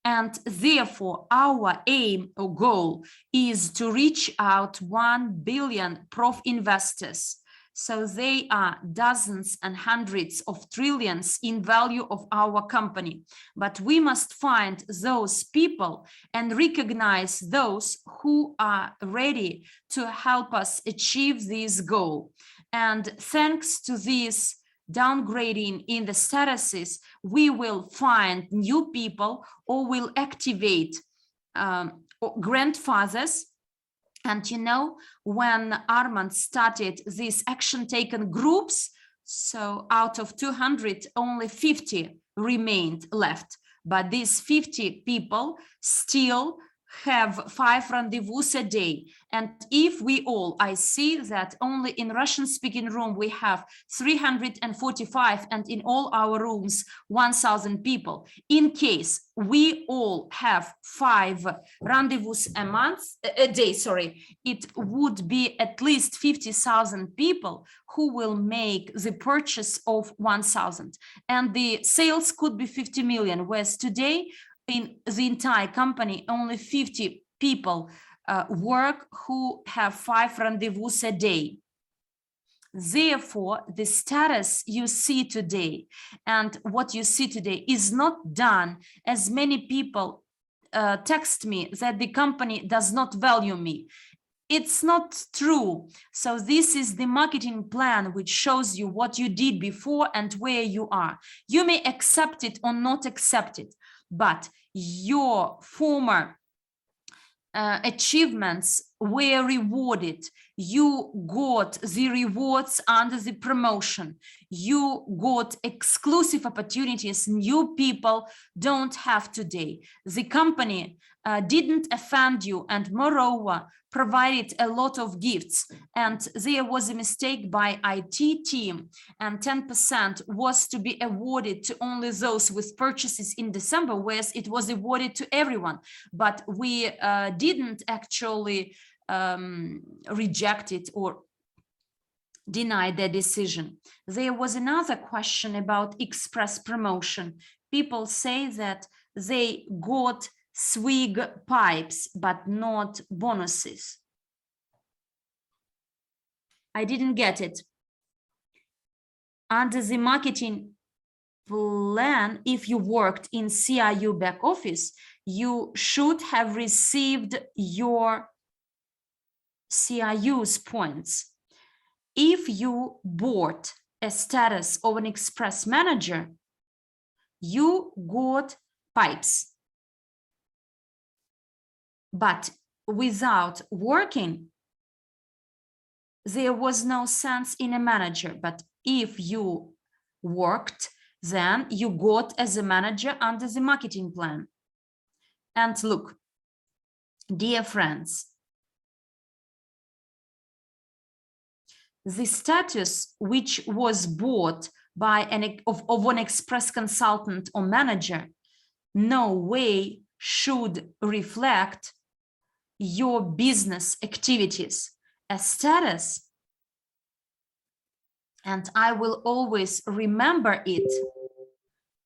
And therefore, our aim or goal is to reach out 1 billion prof investors. So they are dozens and hundreds of trillions in value of our company. But we must find those people and recognize those who are ready to help us achieve this goal. And thanks to this downgrading in the statuses, we will find new people or will activate grandfathers. And you know, when Armands started these action taken groups, so out of 200, only 50 remained left. But these 50 people still have 5 rendezvous a day. And if we all, I see that only in Russian speaking room, we have 345 and in all our rooms, 1,000 people. In case we all have 5 rendezvous a day, sorry, it would be at least 50,000 people who will make the purchase of 1,000. And the sales could be 50 million, whereas today, in the entire company, only 50 people work who have 5 rendezvous a day. Therefore, the status you see today and what you see today is not done as many people text me that the company does not value me. It's not true. So this is the marketing plan which shows you what you did before and where you are. You may accept it or not accept it, but your former achievements were rewarded. You got the rewards under the promotion. You got exclusive opportunities new people don't have today. The company didn't offend you and moreover provided a lot of gifts, and there was a mistake by IT team, and 10% was to be awarded to only those with purchases in December, whereas it was awarded to everyone. But we didn't actually reject it or deny their decision. There was another question about express promotion. People say that they got swig pipes, but not bonuses. I didn't get it. Under the marketing plan, if you worked in CIU back office, you should have received your CIU's points. If you bought a status of an express manager, you got pipes. But without working, there was no sense in a manager. But if you worked, then you got as a manager under the marketing plan. And look, dear friends, the status which was bought by an express consultant or manager no way should reflect your business activities. A status, and I will always remember it.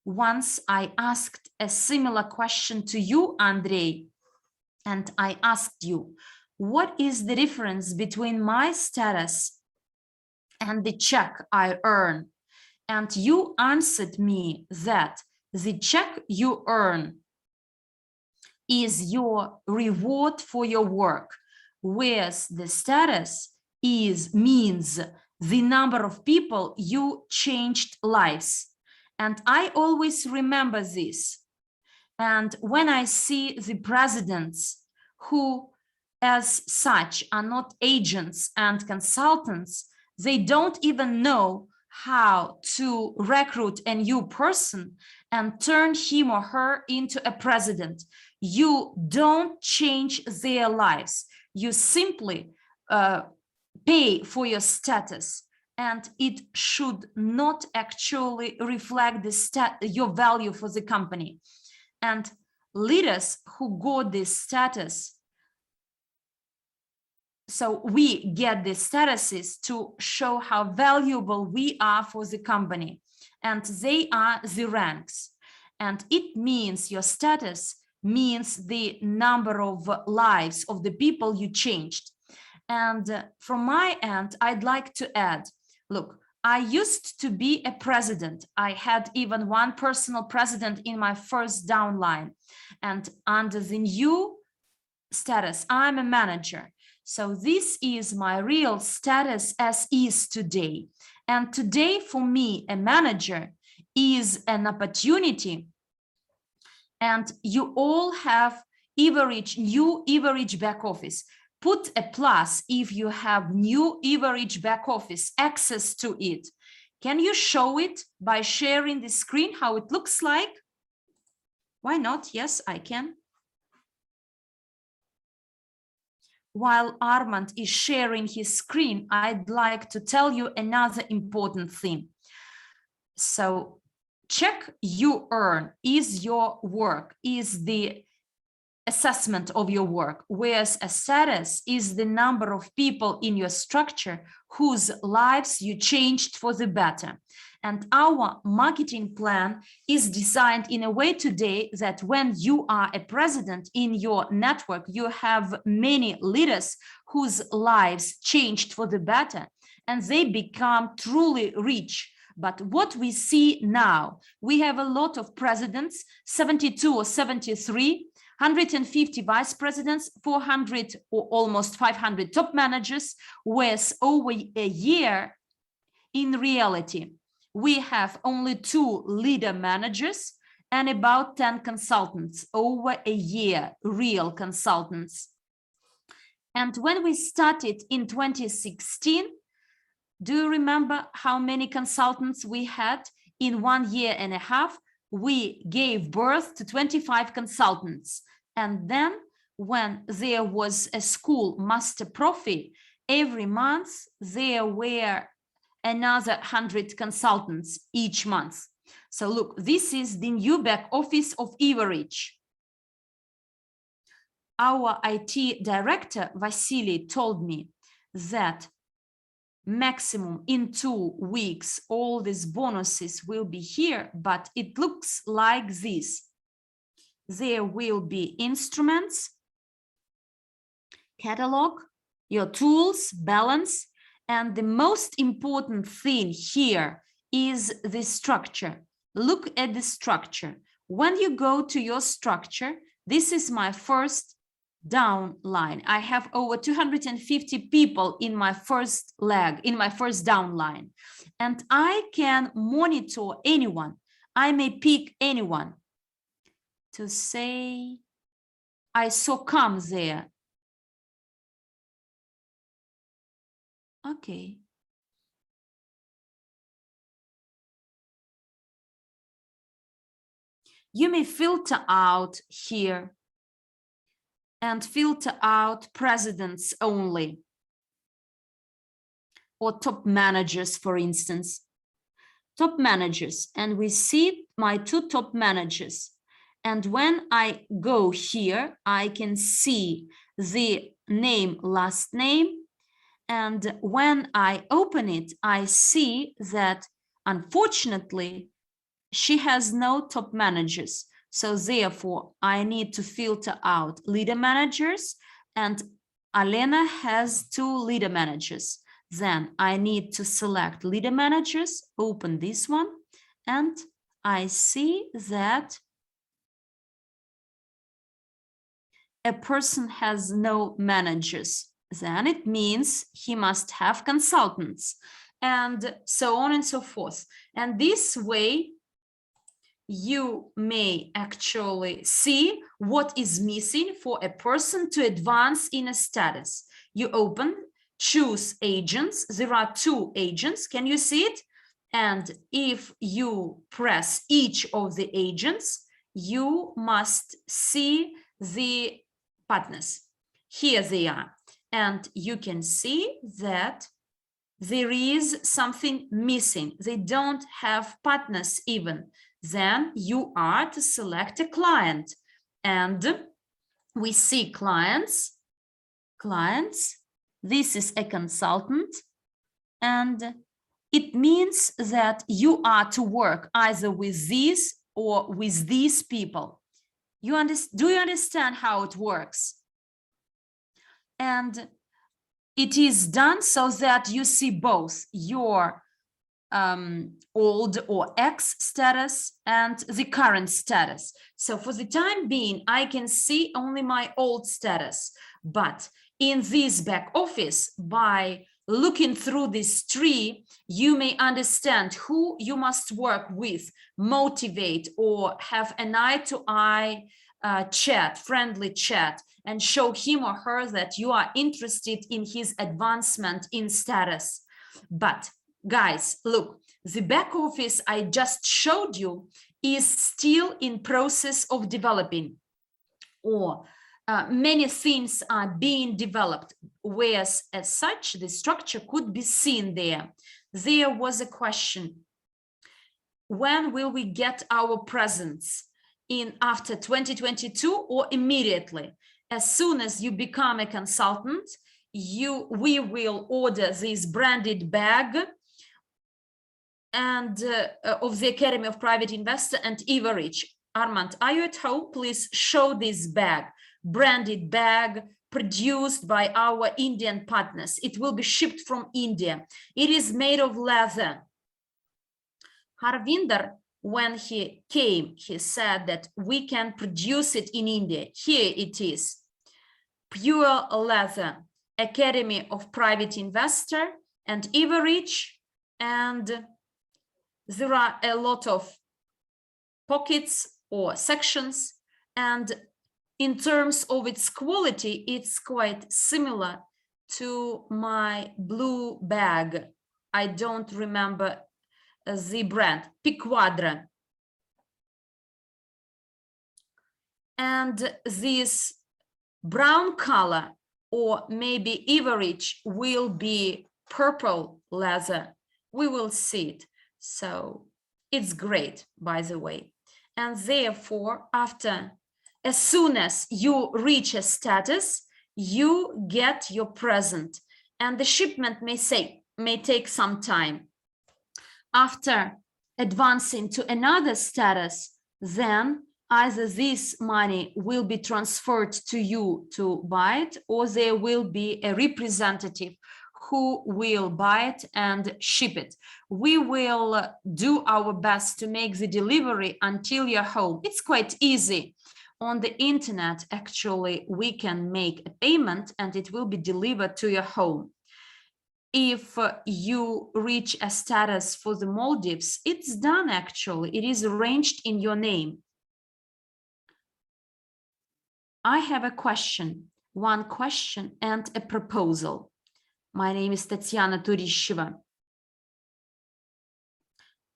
Once I asked a similar question to you, Andrey, and I asked you, what is the difference between my status and the check I earn? And you answered me that the check you earn is your reward for your work, whereas the status means the number of people you changed lives. And I always remember this. And when I see the presidents who as such are not agents and consultants, they don't even know how to recruit a new person and turn him or her into a president. You don't change their lives. You simply pay for your status, and it should not actually reflect your value for the company. And leaders who got this status, so we get the statuses to show how valuable we are for the company, and they are the ranks. And it means your status means the number of lives of the people you changed. And from my end, I'd like to add, look, I used to be a president. I had even one personal president in my first downline. And under the new status, I'm a manager. So this is my real status as is today. And today, for me, a manager is an opportunity. And you all have new Evorich back office. Put a plus if you have new Evorich back office, access to it. Can you show it by sharing the screen, how it looks like? Why not? Yes, I can. while Armand is sharing his screen, I'd like to tell you another important thing. So check you earn is your work, is the assessment of your work, whereas a status is the number of people in your structure whose lives you changed for the better. And our marketing plan is designed in a way today that when you are a president in your network, you have many leaders whose lives changed for the better and they become truly rich. But what we see now, we have a lot of presidents, 72 or 73, 150 vice presidents, 400 or almost 500 top managers, whereas over a year, in reality, we have only 2 leader managers and about 10 consultants over a year, real consultants. And when we started in 2016, do you remember how many consultants we had in 1 year and a half? We gave birth to 25 consultants. And then when there was a school master profi, every month there were another 100 consultants each month. So look, this is the new back office of Evorich. Our IT director, Vasily, told me that maximum in 2 weeks, all these bonuses will be here, but it looks like this. There will be instruments, catalog, your tools, balance, and the most important thing here is the structure. Look at the structure. When you go to your structure, this is my first down line. I have over 250 people in my first leg, in my first down line, and I can monitor anyone. I may pick anyone to say, I saw come there. Okay. You may filter out here and filter out presidents only, or top managers, for instance. Top managers, and we see my 2 top managers. And when I go here, I can see the name, last name. And when I open it, I see that unfortunately, she has no top managers. So therefore, I need to filter out leader managers, and Alena has 2 leader managers. Then I need to select leader managers, open this one, and I see that a person has no managers. Then it means he must have consultants, and so on and so forth. And this way, you may actually see what is missing for a person to advance in a status. You open, choose agents. There are 2 agents. Can you see it? And if you press each of the agents, you must see the partners. Here they are. And you can see that there is something missing. They don't have partners even. Then you are to select a client, and we see clients. This is a consultant, and it means that you are to work either with these or with these people. Do you understand how it works? And it is done so that you see both your old or ex status and the current status. So for the time being, I can see only my old status, but in this back office, by looking through this tree, you may understand who you must work with, motivate, or have an eye-to-eye chat, friendly chat, and show him or her that you are interested in his advancement in status. But guys, look, the back office I just showed you is still in process of developing, or many things are being developed, whereas as such, the structure could be seen there. There was a question, when will we get our presents? In after 2022 or immediately? As soon as you become a consultant, we will order this branded bag and of the Academy of Private Investor and Evorich. Armand, are you at home? Please show this bag, branded bag produced by our Indian partners. It will be shipped from India. It is made of leather. Harvinder, when he came, he said that we can produce it in India. Here it is, pure leather, Academy of Private Investor and Evorich, and there are a lot of pockets or sections, and in terms of its quality, it's quite similar to my blue bag. I don't remember the brand, Piquadra. And this brown color, or maybe Evorich, will be purple leather. We will see it. So it's great, by the way. And therefore, as soon as you reach a status, you get your present, and the shipment may take some time. After advancing to another status, then either this money will be transferred to you to buy it, or there will be a representative who will buy it and ship it. We will do our best to make the delivery until your home. It's quite easy. On the internet, actually, we can make a payment and it will be delivered to your home. If you reach a status for the Maldives, it's done actually. It is arranged in your name. I have a question, one question and a proposal. My name is Tatiana Turisheva.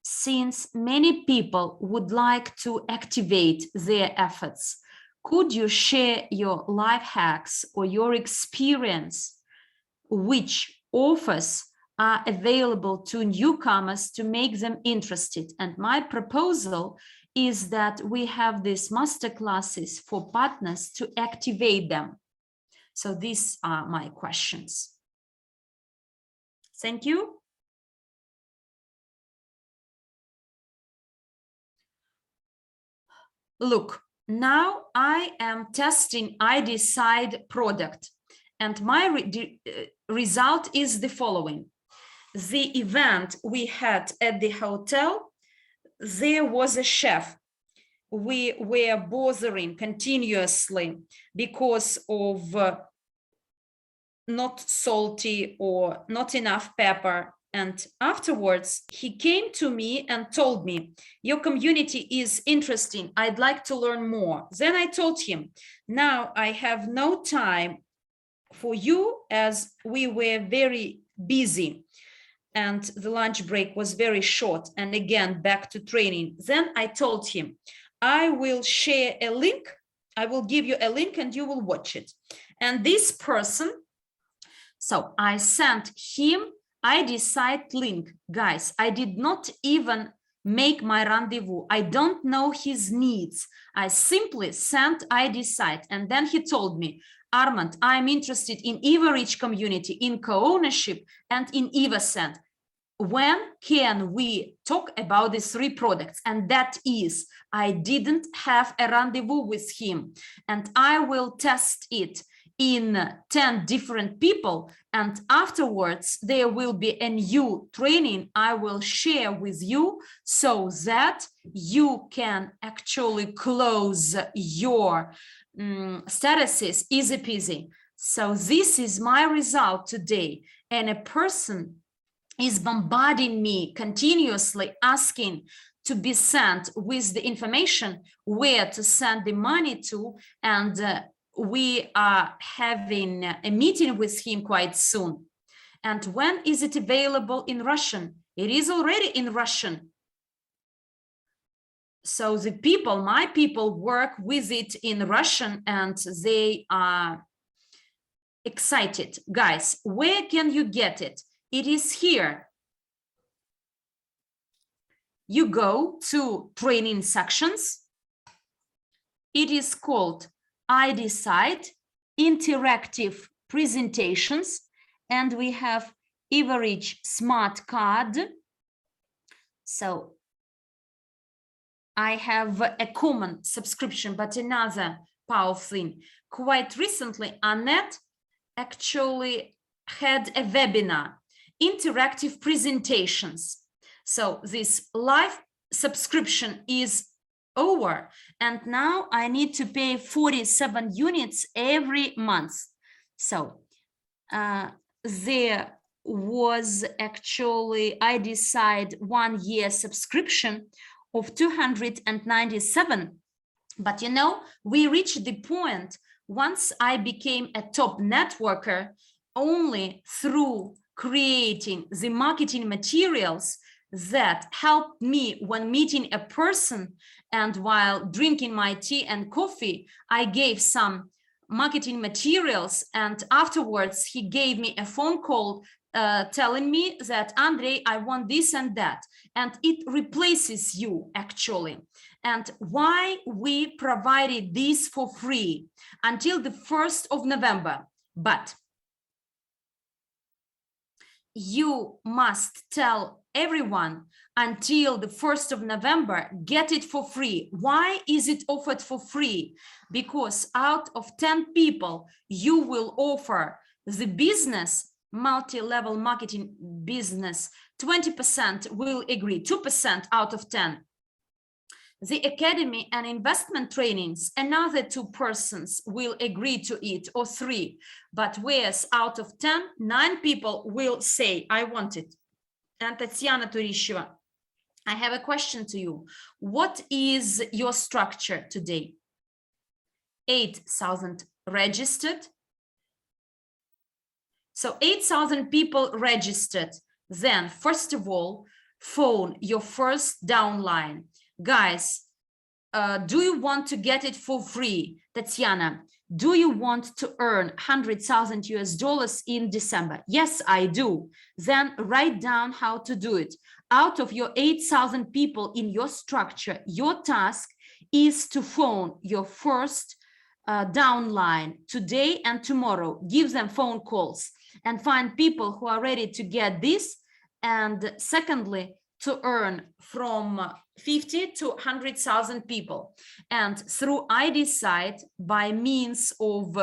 Since many people would like to activate their efforts, could you share your life hacks or your experience, which offers are available to newcomers to make them interested? And my proposal is that we have these master classes for partners to activate them. So these are my questions. Thank you. Look, now I am testing iDecided product, and my result is the following. The event we had at the hotel, there was a chef. We were bothering continuously because of not salty or not enough pepper. And afterwards, he came to me and told me, your community is interesting. I'd like to learn more. Then I told him, now I have no time for you as we were very busy and the lunch break was very short. And again, back to training. Then I told him, I will share a link. I will give you a link and you will watch it. And this person, so I sent him iDecided link. Guys, I did not even make my rendezvous. I don't know his needs. I simply sent iDecided, and then he told me, Armand, I'm interested in Evorich community, in co-ownership, and in EvoSend. When can we talk about these 3 products? And that is, I didn't have a rendezvous with him, and I will test it in 10 different people, and afterwards there will be a new training I will share with you so that you can actually close your statuses easy peasy. So this is my result today, and a person is bombarding me continuously asking to be sent with the information where to send the money to, and we are having a meeting with him quite soon. And when is it available in Russian? It is already in Russian. So the people, my people, work with it in Russian, and they are excited. Guys, where can you get it? It is here. You go to training sections. It is called iDecided interactive presentations, and we have Evorich smart card. So I have a common subscription, but another powerful thing. Quite recently, Anete actually had a webinar, interactive presentations. So this live subscription is over, and now I need to pay 47 units every month. So there was actually, iDecided 1 year subscription of 297. But you know, we reached the point once I became a top networker only through creating the marketing materials that helped me when meeting a person, and while drinking my tea and coffee, I gave some marketing materials, and afterwards he gave me a phone call telling me that, Andrey, I want this and that, and it replaces you actually. And why we provided this for free until the 1st of November, but you must tell everyone until the 1st of November, get it for free. Why is it offered for free? Because out of 10 people, you will offer the business, multi-level marketing business, 20% will agree, 2% out of 10. The academy and investment trainings, another 2 persons will agree to it, or 3, but whereas out of 10, 9 people will say, I want it. And Tatiana Turisheva, I have a question to you. What is your structure today? 8,000 registered. So 8,000 people registered. Then, first of all, phone your first downline. Guys, do you want to get it for free? Tatiana, do you want to earn 100,000 US dollars in December? Yes, I do. Then write down how to do it. Out of your 8,000 people in your structure, your task is to phone your first downline today and tomorrow. Give them phone calls and find people who are ready to get this. And secondly, to earn from 50 to 100,000 people. And through iDecided, by means of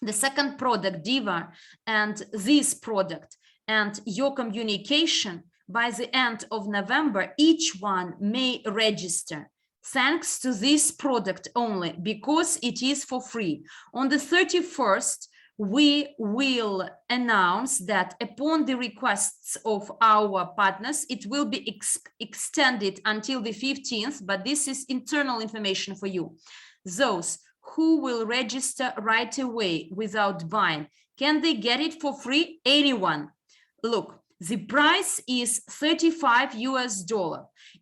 the second product, Diva, and this product, and your communication, by the end of November, each one may register. Thanks to this product only, because it is for free. On the 31st, we will announce that upon the requests of our partners, it will be extended until the 15th, but this is internal information for you. Those who will register right away without buying, can they get it for free? Anyone. Look, the price is $35 US.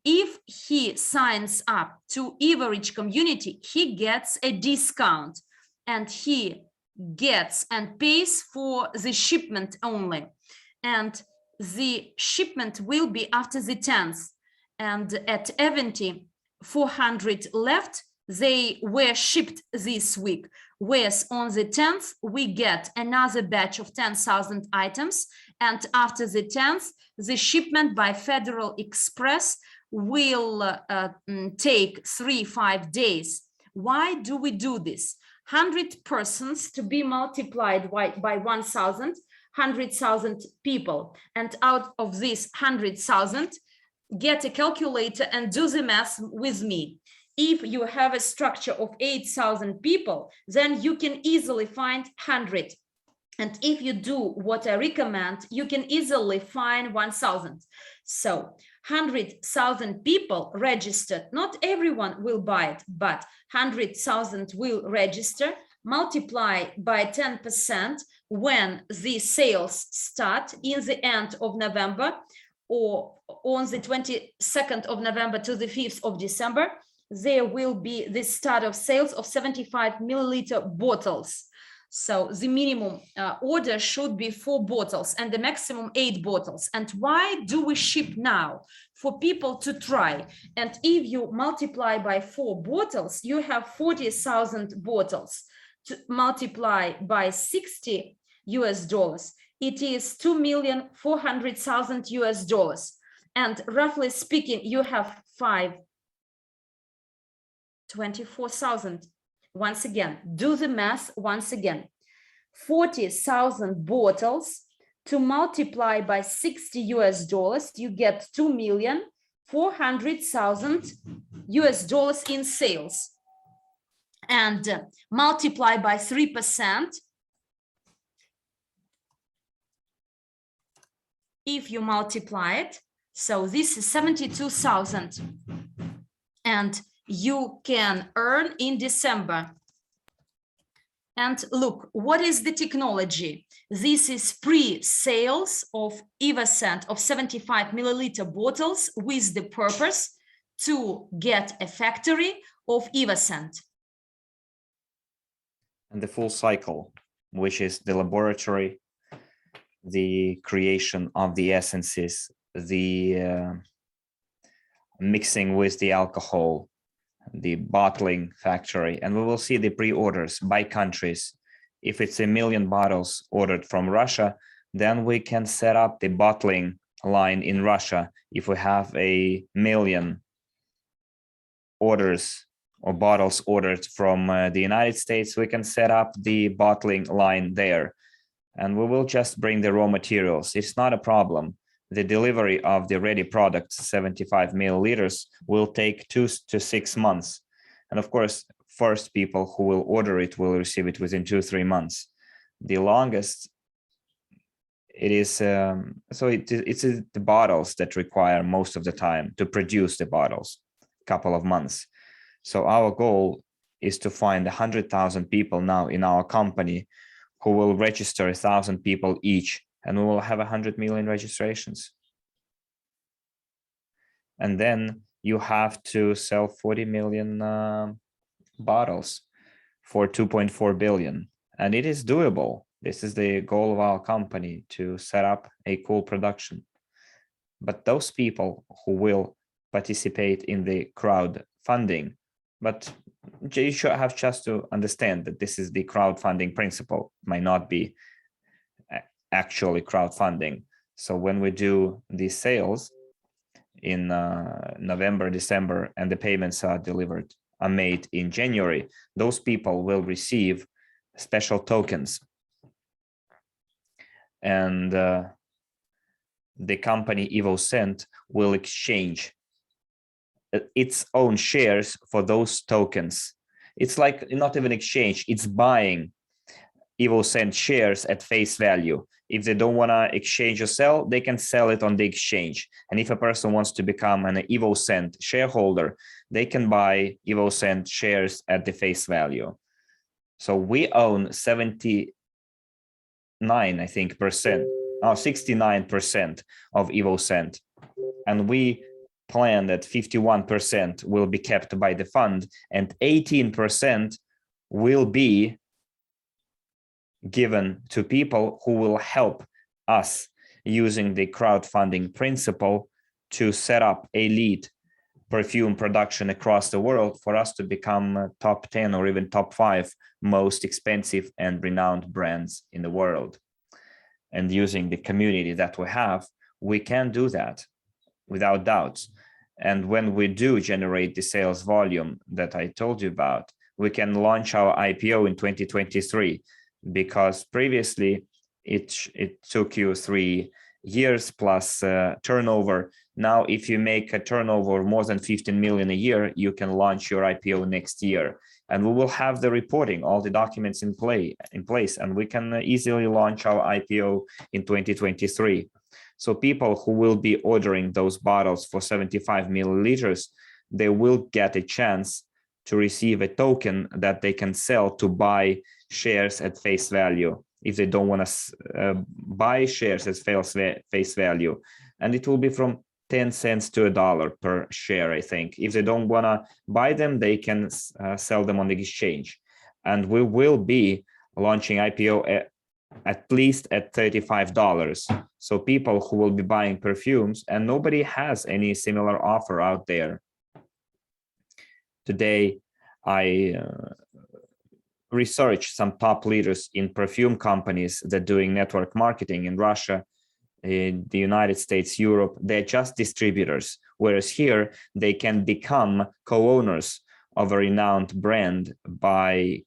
If he signs up to Evorich community, he gets a discount, and he gets and pays for the shipment only, and the shipment will be after the 10th, and at Aventi 400 left, they were shipped this week, whereas on the 10th we get another batch of 10,000 items, and after the 10th the shipment by Federal Express will take 3-5 days. Why do we do this? 100 persons to be multiplied by 1,000, 100,000 people. And out of this 100,000, get a calculator and do the math with me. If you have a structure of 8,000 people, then you can easily find 100. And if you do what I recommend, you can easily find 1,000. So 100,000 people registered. Not everyone will buy it, but 100,000 will register, multiply by 10% when the sales start in the end of November. or on the 22nd of November to the 5th of December, there will be the start of sales of 75 milliliter bottles. So the minimum order should be 4 bottles and the maximum 8 bottles. And why do we ship now? For people to try. And if you multiply by 4 bottles, you have 40,000 bottles. To multiply by $60 US, it is $2,400,000 US. And roughly speaking, you have 24,000. Once again, do the math once again. 40,000 bottles to multiply by $60 US, you get $2,400,000 US in sales. And multiply by 3%. If you multiply it, so this is 72,000. And you can earn in December. And look, what is the technology? This is pre-sales of Evocent of 75 milliliter bottles with the purpose to get a factory of Evocent. And the full cycle, which is the laboratory, the creation of the essences, the mixing with the alcohol, the bottling factory, and we will see the pre-orders by countries. If it's 1 million bottles ordered from Russia, then we can set up the bottling line in Russia. If we have 1 million orders or bottles ordered from the United States, we can set up the bottling line there. And we will just bring the raw materials. It's not a problem. The delivery of the ready product, 75 milliliters, will take 2 to 6 months. And of course, first people who will order it will receive it within 2-3 months. The longest, it is, it's the bottles that require most of the time to produce the bottles, a couple of months. So our goal is to find 100,000 people now in our company who will register 1,000 people each, and we will have 100 million registrations. And then you have to sell 40 million bottles for 2.4 billion. And it is doable. This is the goal of our company, to set up a cool production. But those people who will participate in the crowdfunding, but you should have just to understand that this is the crowdfunding principle, might not be actually crowdfunding. So when we do these sales in November, December, and the payments are made in January, those people will receive special tokens. And the company Evocent will exchange its own shares for those tokens. It's like not even exchange, it's buying Evocent shares at face value. If they don't want to exchange or sell, they can sell it on the exchange. And if a person wants to become an Evocent shareholder, they can buy Evocent shares at the face value. So we own 69% of Evocent, and we plan that 51% will be kept by the fund and 18% will be given to people who will help us using the crowdfunding principle to set up a lead perfume production across the world for us to become top 10 or even top 5 most expensive and renowned brands in the world. And using the community that we have, we can do that without doubt. And when we do generate the sales volume that I told you about, we can launch our IPO in 2023, because previously it took you 3 years plus turnover. Now, if you make a turnover more than 15 million a year, you can launch your IPO next year. And we will have the reporting, all the documents in place, and we can easily launch our IPO in 2023. So people who will be ordering those bottles for 75 milliliters, they will get a chance to receive a token that they can sell to buy shares at face value. If they don't want to buy shares at face value, and it will be from 10 cents to $1 per share, I think. If they don't want to buy them, they can sell them on the exchange. And we will be launching IPO at least at $35. So people who will be buying perfumes, and nobody has any similar offer out there. Today, I researched some top leaders in perfume companies that are doing network marketing in Russia, in the United States, Europe. They're just distributors, whereas here they can become co-owners of a renowned brand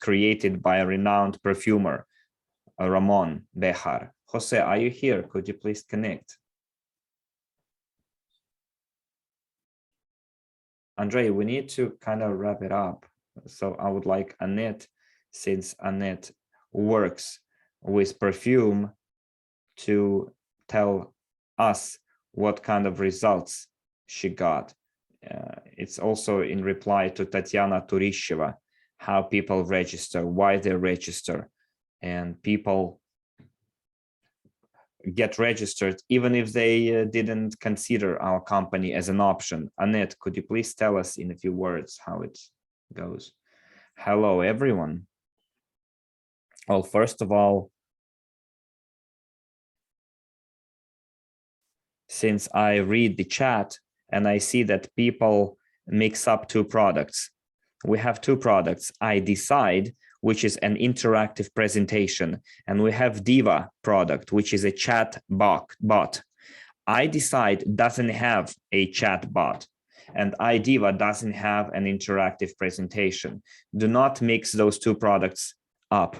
created by a renowned perfumer, Ramon Behar. Jose, are you here? Could you please connect? Andrey, we need to kind of wrap it up. So I would like Anete, since Anete works with perfume, to tell us what kind of results she got. It's also in reply to Tatiana Turisheva, how people register, why they register, and people get registered even if they didn't consider our company as an option. Anete, could you please tell us in a few words how it goes? Hello, everyone. Well, first of all, since I read the chat and I see that people mix up two products. We have two products, iDecide, which is an interactive presentation, and we have Diva product, which is a chat bot. iDecide doesn't have a chat bot, and iDiva doesn't have an interactive presentation. Do not mix those two products up.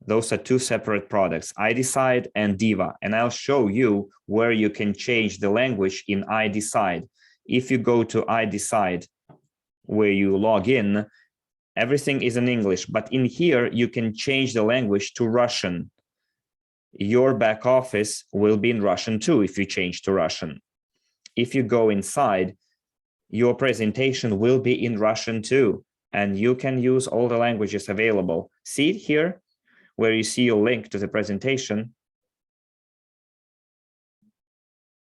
Those are two separate products, iDecide and Diva, and I'll show you where you can change the language in iDecide. If you go to iDecide, where you log in, everything is in English, but in here you can change the language to Russian. Your back office will be in Russian too if you change to Russian. If you go inside, your presentation will be in Russian too, and you can use all the languages available. See it here, where you see a link to the presentation,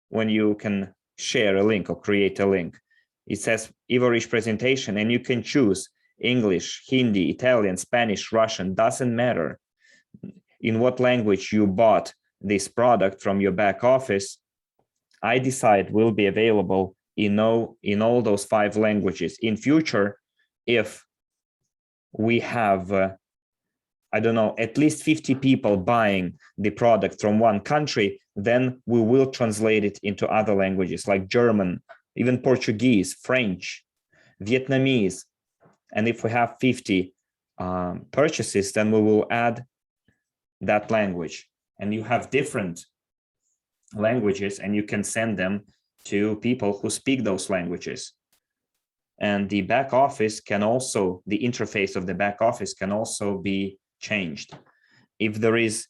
when you can share a link or create a link. It says Evorich presentation, and you can choose English, Hindi, Italian, Spanish, Russian, doesn't matter. In what language you bought this product from your back office, iDecide will be available in all those 5 languages. In future, if we have, I don't know, at least 50 people buying the product from one country, then we will translate it into other languages like German, even Portuguese, French, Vietnamese. And if we have 50 purchases, then we will add that language. And you have different languages, and you can send them to people who speak those languages. And the back office can also, the interface of the back office can also be changed. If there is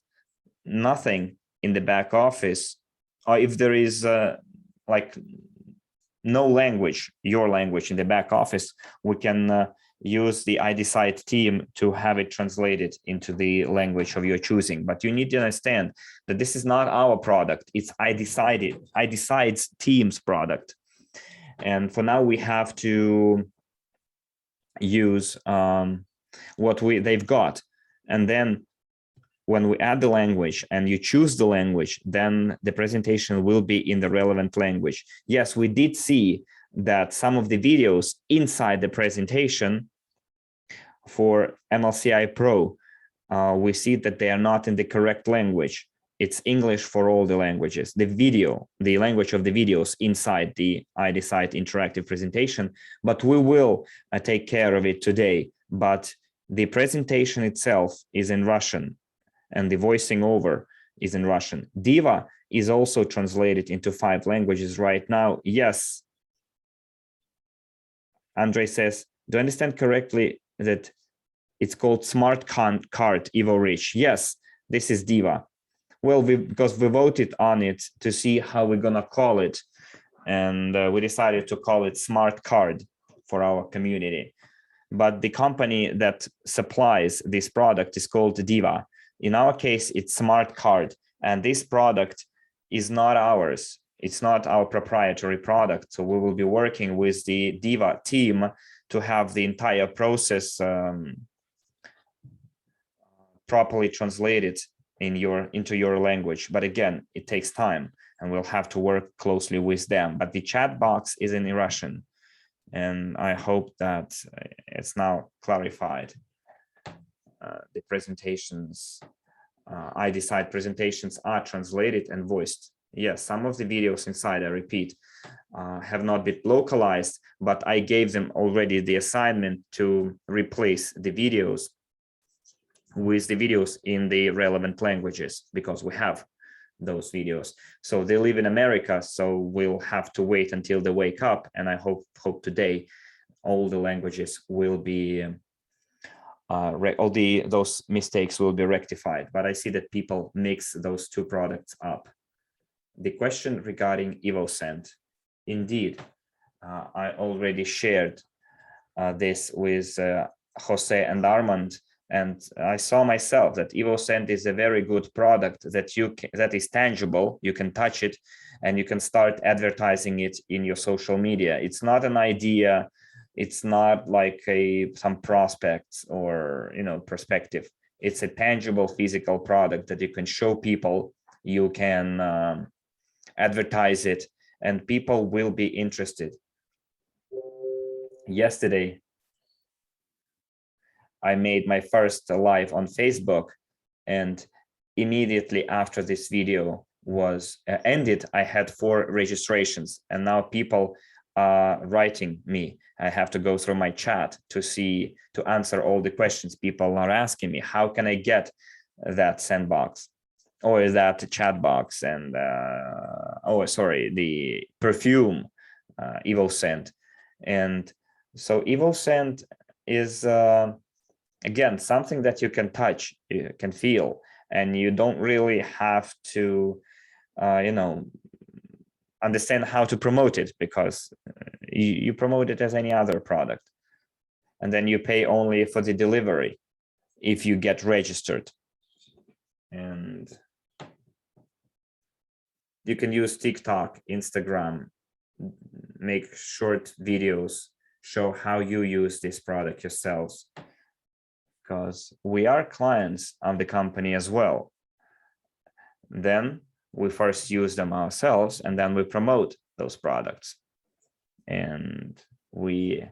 nothing in the back office, or if there is like no language, your language in the back office, we can use the iDecide team to have it translated into the language of your choosing. But you need to understand that this is not our product, it's iDecide's team's product. And for now, we have to use what they've got. And then when we add the language and you choose the language, then the presentation will be in the relevant language. Yes, we did see that some of the videos inside the presentation for MLCI Pro, we see that they are not in the correct language. It's English for all the languages. The video, the language of the videos inside the iDecide interactive presentation, but we will take care of it today. But the presentation itself is in Russian, and the voicing over is in Russian. Diva is also translated into 5 languages right now. Yes. Andrey says, do I understand correctly that it's called Smart Card Evorich? Yes, this is Diva. Well, because we voted on it to see how we're gonna call it. And we decided to call it Smart Card for our community. But the company that supplies this product is called Diva. In our case, it's Smart Card. And this product is not ours. It's not our proprietary product. So we will be working with the Diva team to have the entire process properly translated into your language. But again, it takes time, and we'll have to work closely with them. But the chat box is in Russian, and I hope that it's now clarified. The presentations, iDecided presentations are translated and voiced. Yes, some of the videos inside, I repeat, have not been localized, but I gave them already the assignment to replace the videos with the videos in the relevant languages, because we have those videos. So they live in America, so we'll have to wait until they wake up. And I hope today all the languages will be, those mistakes will be rectified. But I see that people mix those two products up. The question regarding EvoSend, indeed, I already shared this with Jose and Armand, and I saw myself that EvoSend is a very good product that is tangible. You can touch it, and you can start advertising it in your social media. It's not an idea. It's not like some prospects or perspective. It's a tangible physical product that you can show people. You can advertise it, and people will be interested. Yesterday, I made my first live on Facebook, and immediately after this video was ended, I had 4 registrations, and now people are writing me. I have to go through my chat to answer all the questions people are asking me. How can I get that sandbox or that chat box? And the perfume EvoSend. And so EvoSend is again something that you can touch, you can feel, and you don't really have to understand how to promote it, because you promote it as any other product, and then you pay only for the delivery if you get registered. And you can use TikTok, Instagram, make short videos, show how you use this product yourselves, because we are clients of the company as well. Then we first use them ourselves, and then we promote those products, and we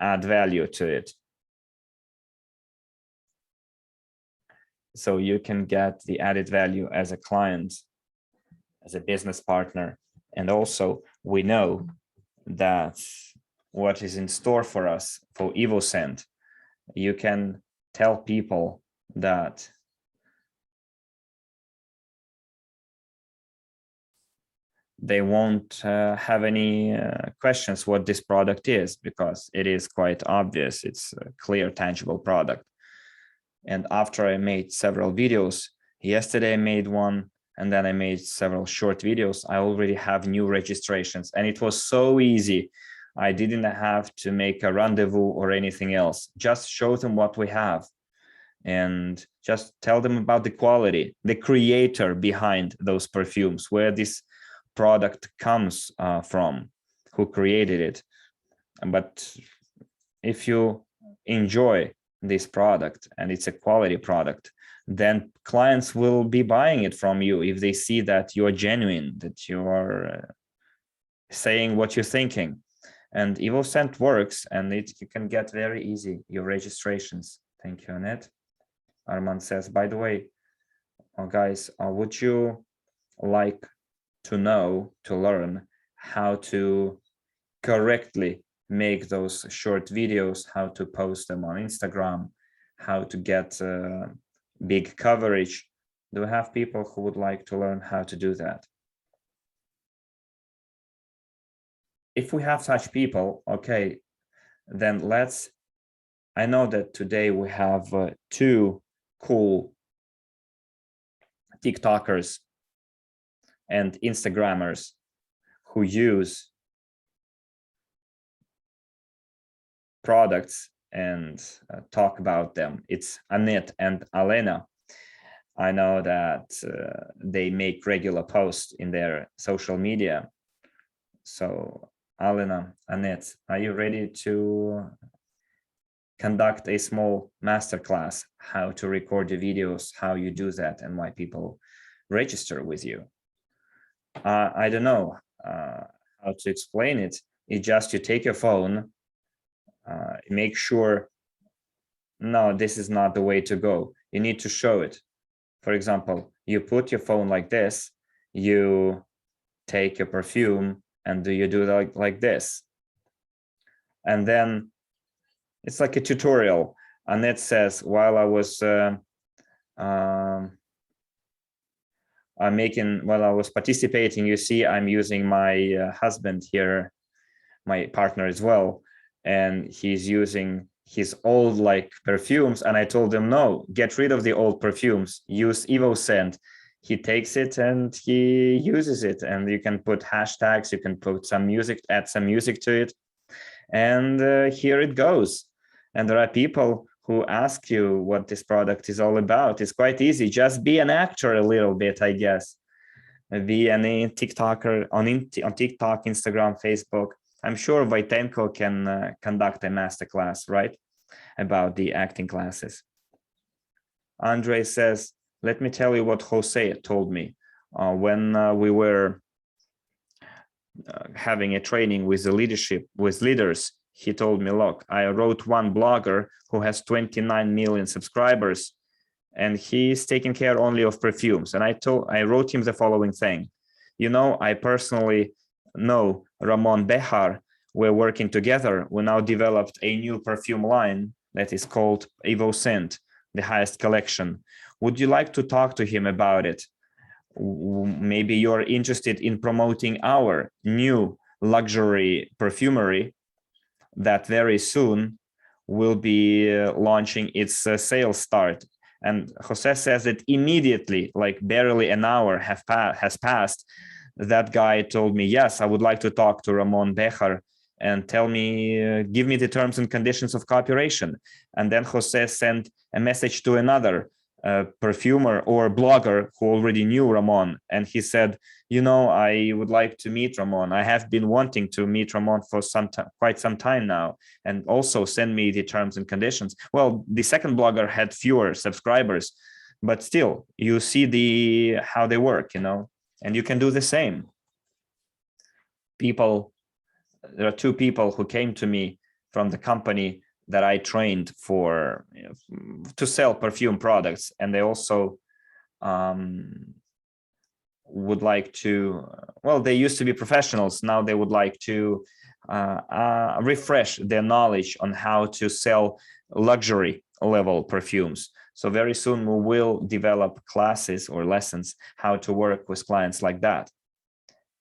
add value to it. So you can get the added value as a client, as a business partner. And also we know that what is in store for us for EvoSend. You can tell people that they won't have any questions what this product is, because it is quite obvious. It's a clear, tangible product. And after I made several videos, yesterday I made one, and then I made several short videos, I already have new registrations, and it was so easy. I didn't have to make a rendezvous or anything else. Just show them what we have and just tell them about the quality, the creator behind those perfumes, where this product comes from, who created it. But if you enjoy this product and it's a quality product, then clients will be buying it from you if they see that you are genuine, that you are saying what you're thinking. And EvoSend works, and you can get very easy your registrations. Thank you, Anete. Armand says, by the way, guys, would you like to learn how to correctly make those short videos, how to post them on Instagram, how to get big coverage? Do we have people who would like to learn how to do that? If we have such people, okay, then I know that today we have 2 cool TikTokers and Instagrammers who use products and talk about them. It's Anete and Alena. I know that they make regular posts in their social media, So Alina, Anete, are you ready to conduct a small masterclass, how to record the videos, how you do that, and why people register with you? I don't know how to explain it. It's just you take your phone, make sure, no, this is not the way to go. You need to show it. For example, you put your phone like this, you take your perfume, and you do like this. And then it's like a tutorial. Anete says, while I was while I was participating, you see, I'm using my husband here, my partner as well, and he's using his old like perfumes. And I told him, no, get rid of the old perfumes, use Evo scent. He takes it and he uses it, and you can put hashtags, you can put some music, add some music to it, and here it goes. And there are people who ask you what this product is all about. It's quite easy. Just be an actor a little bit, I guess. Be any TikToker on TikTok, Instagram, Facebook. I'm sure Vaitenko can conduct a masterclass, right, about the acting classes. Andrey says, let me tell you what Jose told me when we were having a training with the leadership, with leaders. He told me, look, I wrote one blogger who has 29 million subscribers, and he's taking care only of perfumes. And I wrote him the following thing. You know, I personally know Ramon Behar. We're working together. We now developed a new perfume line that is called Evo Scent, the highest collection. Would you like to talk to him about it? Maybe you're interested in promoting our new luxury perfumery that very soon will be launching its sales start. And Jose says that immediately, like barely an hour has passed, that guy told me, yes, I would like to talk to Ramon Behar and tell me, give me the terms and conditions of cooperation. And then Jose sent a message to another perfumer or blogger who already knew Ramon. And he said, you know, I would like to meet Ramon. I have been wanting to meet Ramon for quite some time now, and also send me the terms and conditions. Well, the second blogger had fewer subscribers, but still you see how they work, you know, and you can do the same. There are two people who came to me from the company that I trained for, you know, to sell perfume products, and they also would like to, well, they used to be professionals. Now they would like to refresh their knowledge on how to sell luxury level perfumes. So very soon we will develop classes or lessons how to work with clients like that.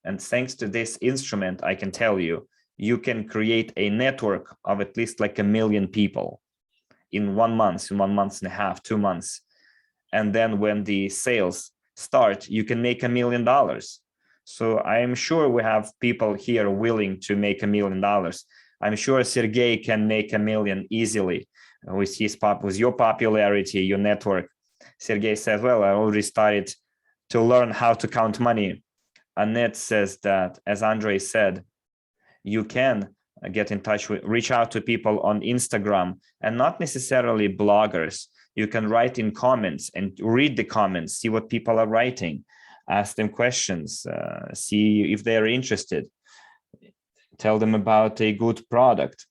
And thanks to this instrument, I can tell you, you can create a network of at least like 1 million people in 1 month, in 1 month and a half, 2 months. And then when the sales start, you can make $1 million. So I'm sure we have people here willing to make $1 million. I'm sure Sergey can make $1 million easily with your popularity, your network. Sergey says, well, I already started to learn how to count money. Anete says that, as Andrey said, you can get in touch with, reach out to people on Instagram, and not necessarily bloggers. You can write in comments and read the comments, see what people are writing, ask them questions, see if they're interested, tell them about a good product.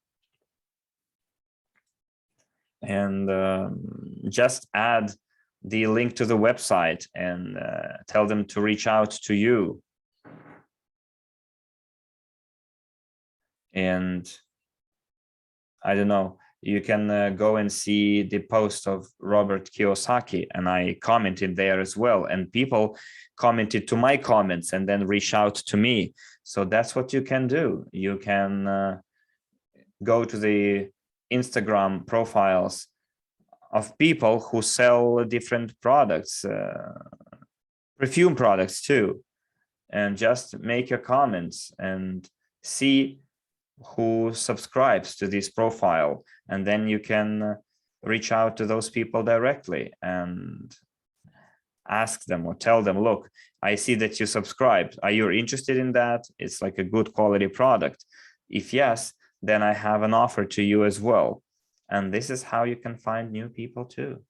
And just add the link to the website and tell them to reach out to you. And I don't know, you can go and see the post of Robert Kiyosaki, and I commented there as well. And people commented to my comments and then reach out to me. So that's what you can do. You can go to the Instagram profiles of people who sell different products, perfume products too, and just make your comments and see who subscribes to this profile, and then you can reach out to those people directly and ask them or tell them, look, I see that you subscribed. Are you interested in that? It's like a good quality product. If yes, then I have an offer to you as well. And this is how you can find new people too.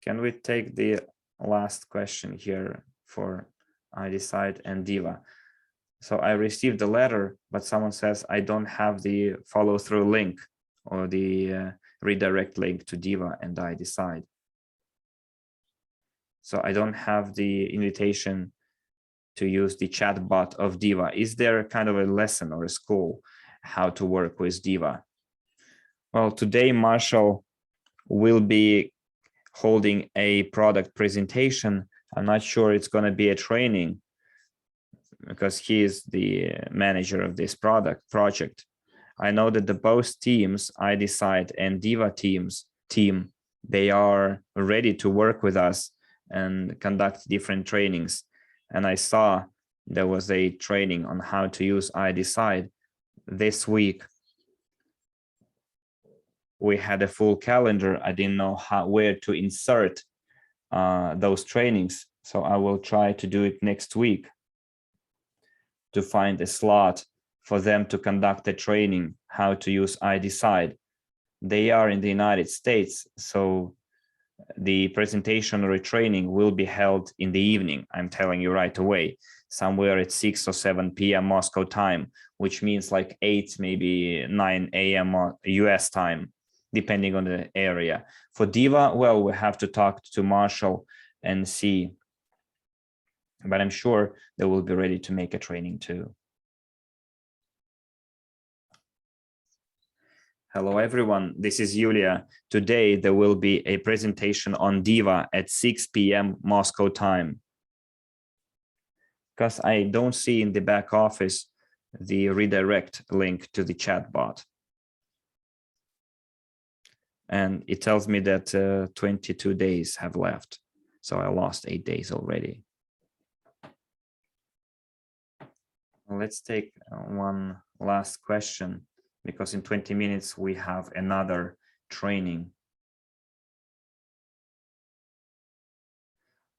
Can we take the last question here for iDecided and Diva? So I received a letter, but someone says I don't have the follow-through link or the redirect link to Diva and iDecided. So I don't have the invitation to use the chat bot of Diva. Is there kind of a lesson or a school how to work with Diva? Well, today Marshall will be holding a product presentation. I'm not sure it's going to be a training because he is the manager of this project. I know that the both teams, iDecided and Diva team, they are ready to work with us and conduct different trainings. And I saw there was a training on how to use iDecided this week. We had a full calendar. I didn't know where to insert those trainings. So I will try to do it next week to find a slot for them to conduct a training, how to use iDecided. They are in the United States, so the presentation or training will be held in the evening. I'm telling you right away, somewhere at 6 or 7 p.m. Moscow time, which means like 8, maybe 9 a.m. US time, depending on the area. For Diva, well, we have to talk to Marshall and see, but I'm sure they will be ready to make a training too. Hello, everyone. This is Yulia. Today, there will be a presentation on Diva at 6 p.m. Moscow time. Because I don't see in the back office the redirect link to the chat bot. And it tells me that 22 days have left. So I lost 8 days already. Let's take one last question, because in 20 minutes we have another training.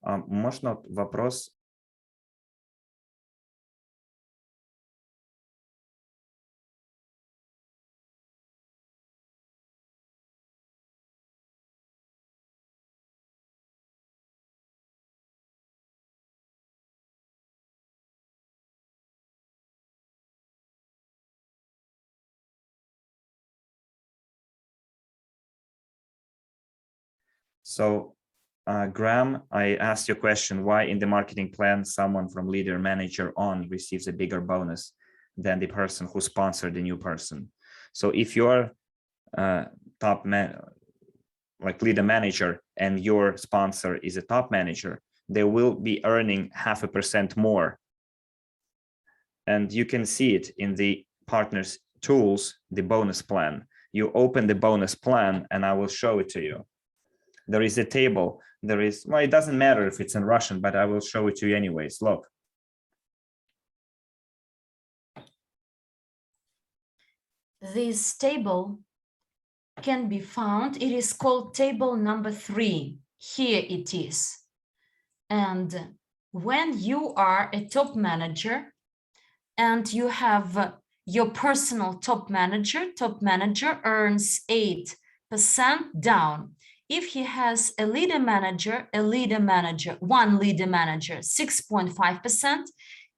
Можно вопрос? So, Graham, I asked you a question, why in the marketing plan, someone from leader manager on receives a bigger bonus than the person who sponsored the new person? So if you're top man, like leader manager, and your sponsor is a top manager, they will be earning 0.5% more. And you can see it in the partners tools, the bonus plan. You open the bonus plan and I will show it to you. There is a table. There is, well, it doesn't matter if it's in Russian, but I will show it to you anyways. Look. This table can be found. It is called table number 3. Here it is. And when you are a top manager and you have your personal top manager earns 8% down. If he has a leader manager, one leader manager, 6.5%,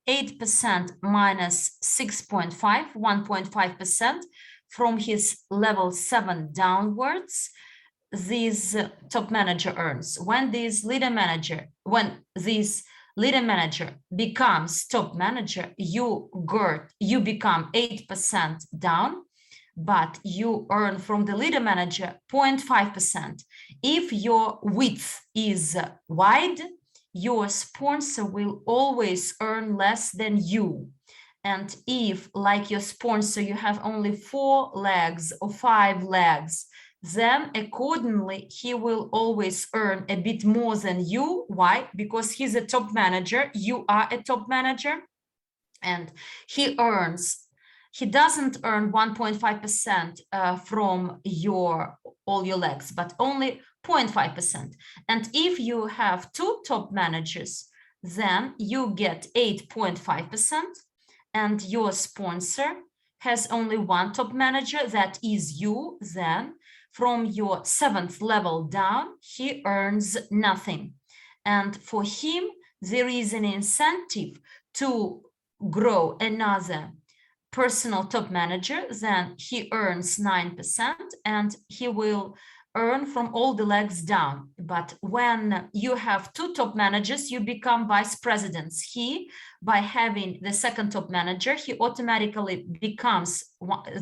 8% minus 6.5, 1.5% from his level 7 downwards, this top manager earns. When this leader manager becomes top manager, you become 8% down, but you earn from the leader manager 0.5%. If your width is wide, your sponsor will always earn less than you. And if, like your sponsor, you have only 4 legs or 5 legs, then accordingly, he will always earn a bit more than you. Why? Because he's a top manager, you are a top manager, and he earns he doesn't earn 1.5% from all your legs, but only 0.5%. And if you have 2 top managers, then you get 8.5%, and your sponsor has only 1 top manager, that is you. Then from your 7th level down, he earns nothing. And for him, there is an incentive to grow another personal top manager. Then he earns 9%, and he will earn from all the legs down. But when you have 2 top managers, you become vice presidents. He, by having the 2nd top manager, he automatically becomes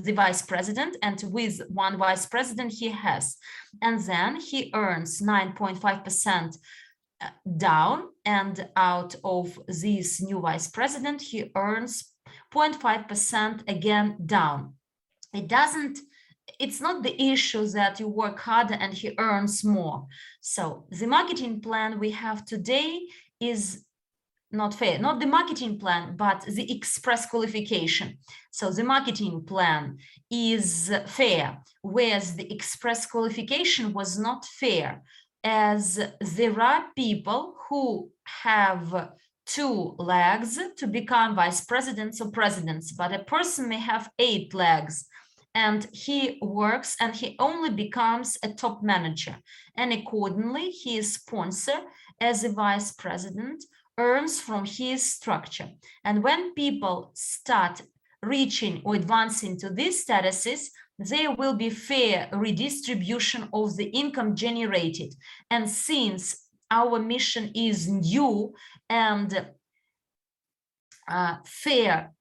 the vice president, and with 1 vice president he has. And then he earns 9.5% down, and out of this new vice president, he earns 0.5% again down. It's not the issue that you work harder and he earns more. So the marketing plan we have today is not fair, not the marketing plan, but the express qualification. So the marketing plan is fair, whereas the express qualification was not fair, as there are people who have 2 legs to become vice presidents or presidents, but a person may have 8 legs. And he works and he only becomes a top manager. And accordingly, his sponsor as a vice president earns from his structure. And when people start reaching or advancing to these statuses, there will be fair redistribution of the income generated. And since our mission is new and fair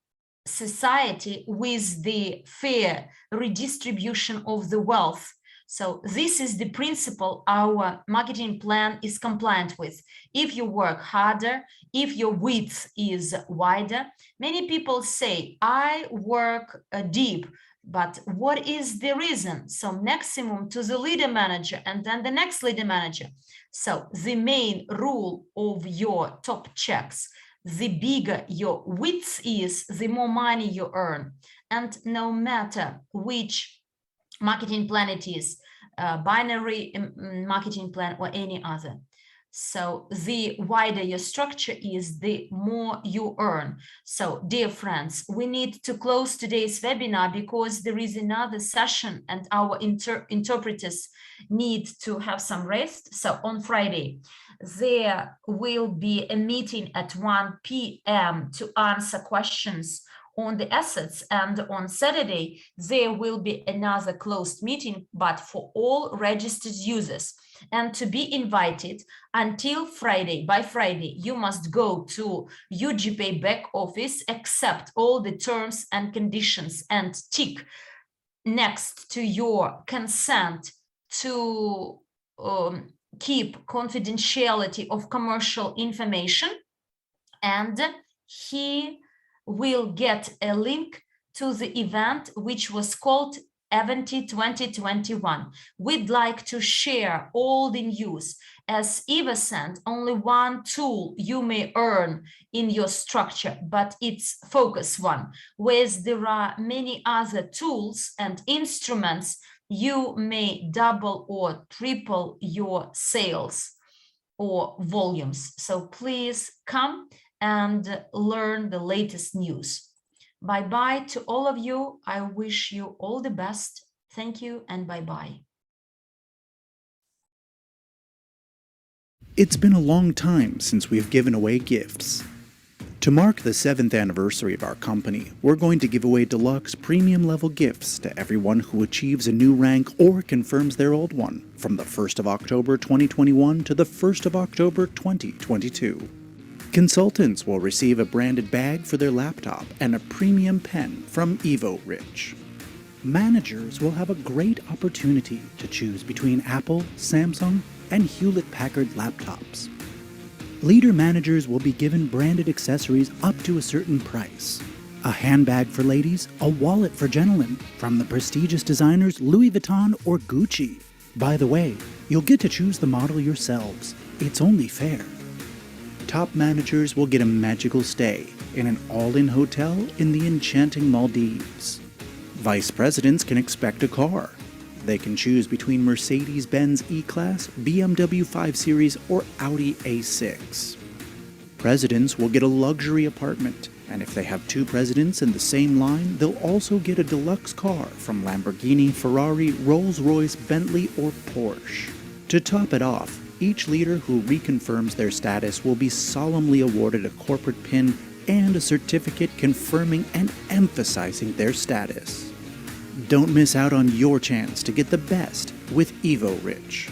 society with the fair redistribution of the wealth. So this is the principle our marketing plan is compliant with. If you work harder, if your width is wider, many people say, I work deep, but what is the reason? So maximum to the leader manager and then the next leader manager. So the main rule of your top checks, the bigger your width is, the more money you earn. And no matter which marketing plan it is, binary marketing plan or any other. So the wider your structure is, the more you earn. So dear friends, we need to close today's webinar because there is another session and our interpreters need to have some rest. So on Friday, there will be a meeting at 1 p.m. to answer questions on the assets, and on Saturday there will be another closed meeting, but for all registered users. And to be invited until Friday, by Friday, you must go to UGPay back office, accept all the terms and conditions, and tick next to your consent to keep confidentiality of commercial information, and he will get a link to the event which was called Anete 2021. We'd like to share all the news. As Eva sent, only 1 tool you may earn in your structure, but it's focus one, whereas there are many other tools and instruments you may double or triple your sales or volumes. So please come and learn the latest news. Bye-bye to all of you. I wish you all the best. Thank you and bye-bye. It's been a long time since we've given away gifts. To mark the 7th anniversary of our company, we're going to give away deluxe premium level gifts to everyone who achieves a new rank or confirms their old one from the 1st of October 2021 to the 1st of October 2022. Consultants will receive a branded bag for their laptop and a premium pen from Evorich. Managers will have a great opportunity to choose between Apple, Samsung, and Hewlett-Packard laptops. Leader managers will be given branded accessories up to a certain price. A handbag for ladies, a wallet for gentlemen, from the prestigious designers Louis Vuitton or Gucci. By the way, you'll get to choose the model yourselves. It's only fair. top managers will get a magical stay in an all-in hotel in the enchanting Maldives. Vice presidents can expect a car. They can choose between Mercedes-Benz E-Class, BMW 5 Series, or Audi A6. Presidents will get a luxury apartment, and if they have two presidents in the same line, they'll also get a deluxe car from Lamborghini, Ferrari, Rolls-Royce, Bentley, or Porsche. To top it off, each leader who reconfirms their status will be solemnly awarded a corporate pin and a certificate confirming and emphasizing their status. Don't miss out on your chance to get the best with Evorich.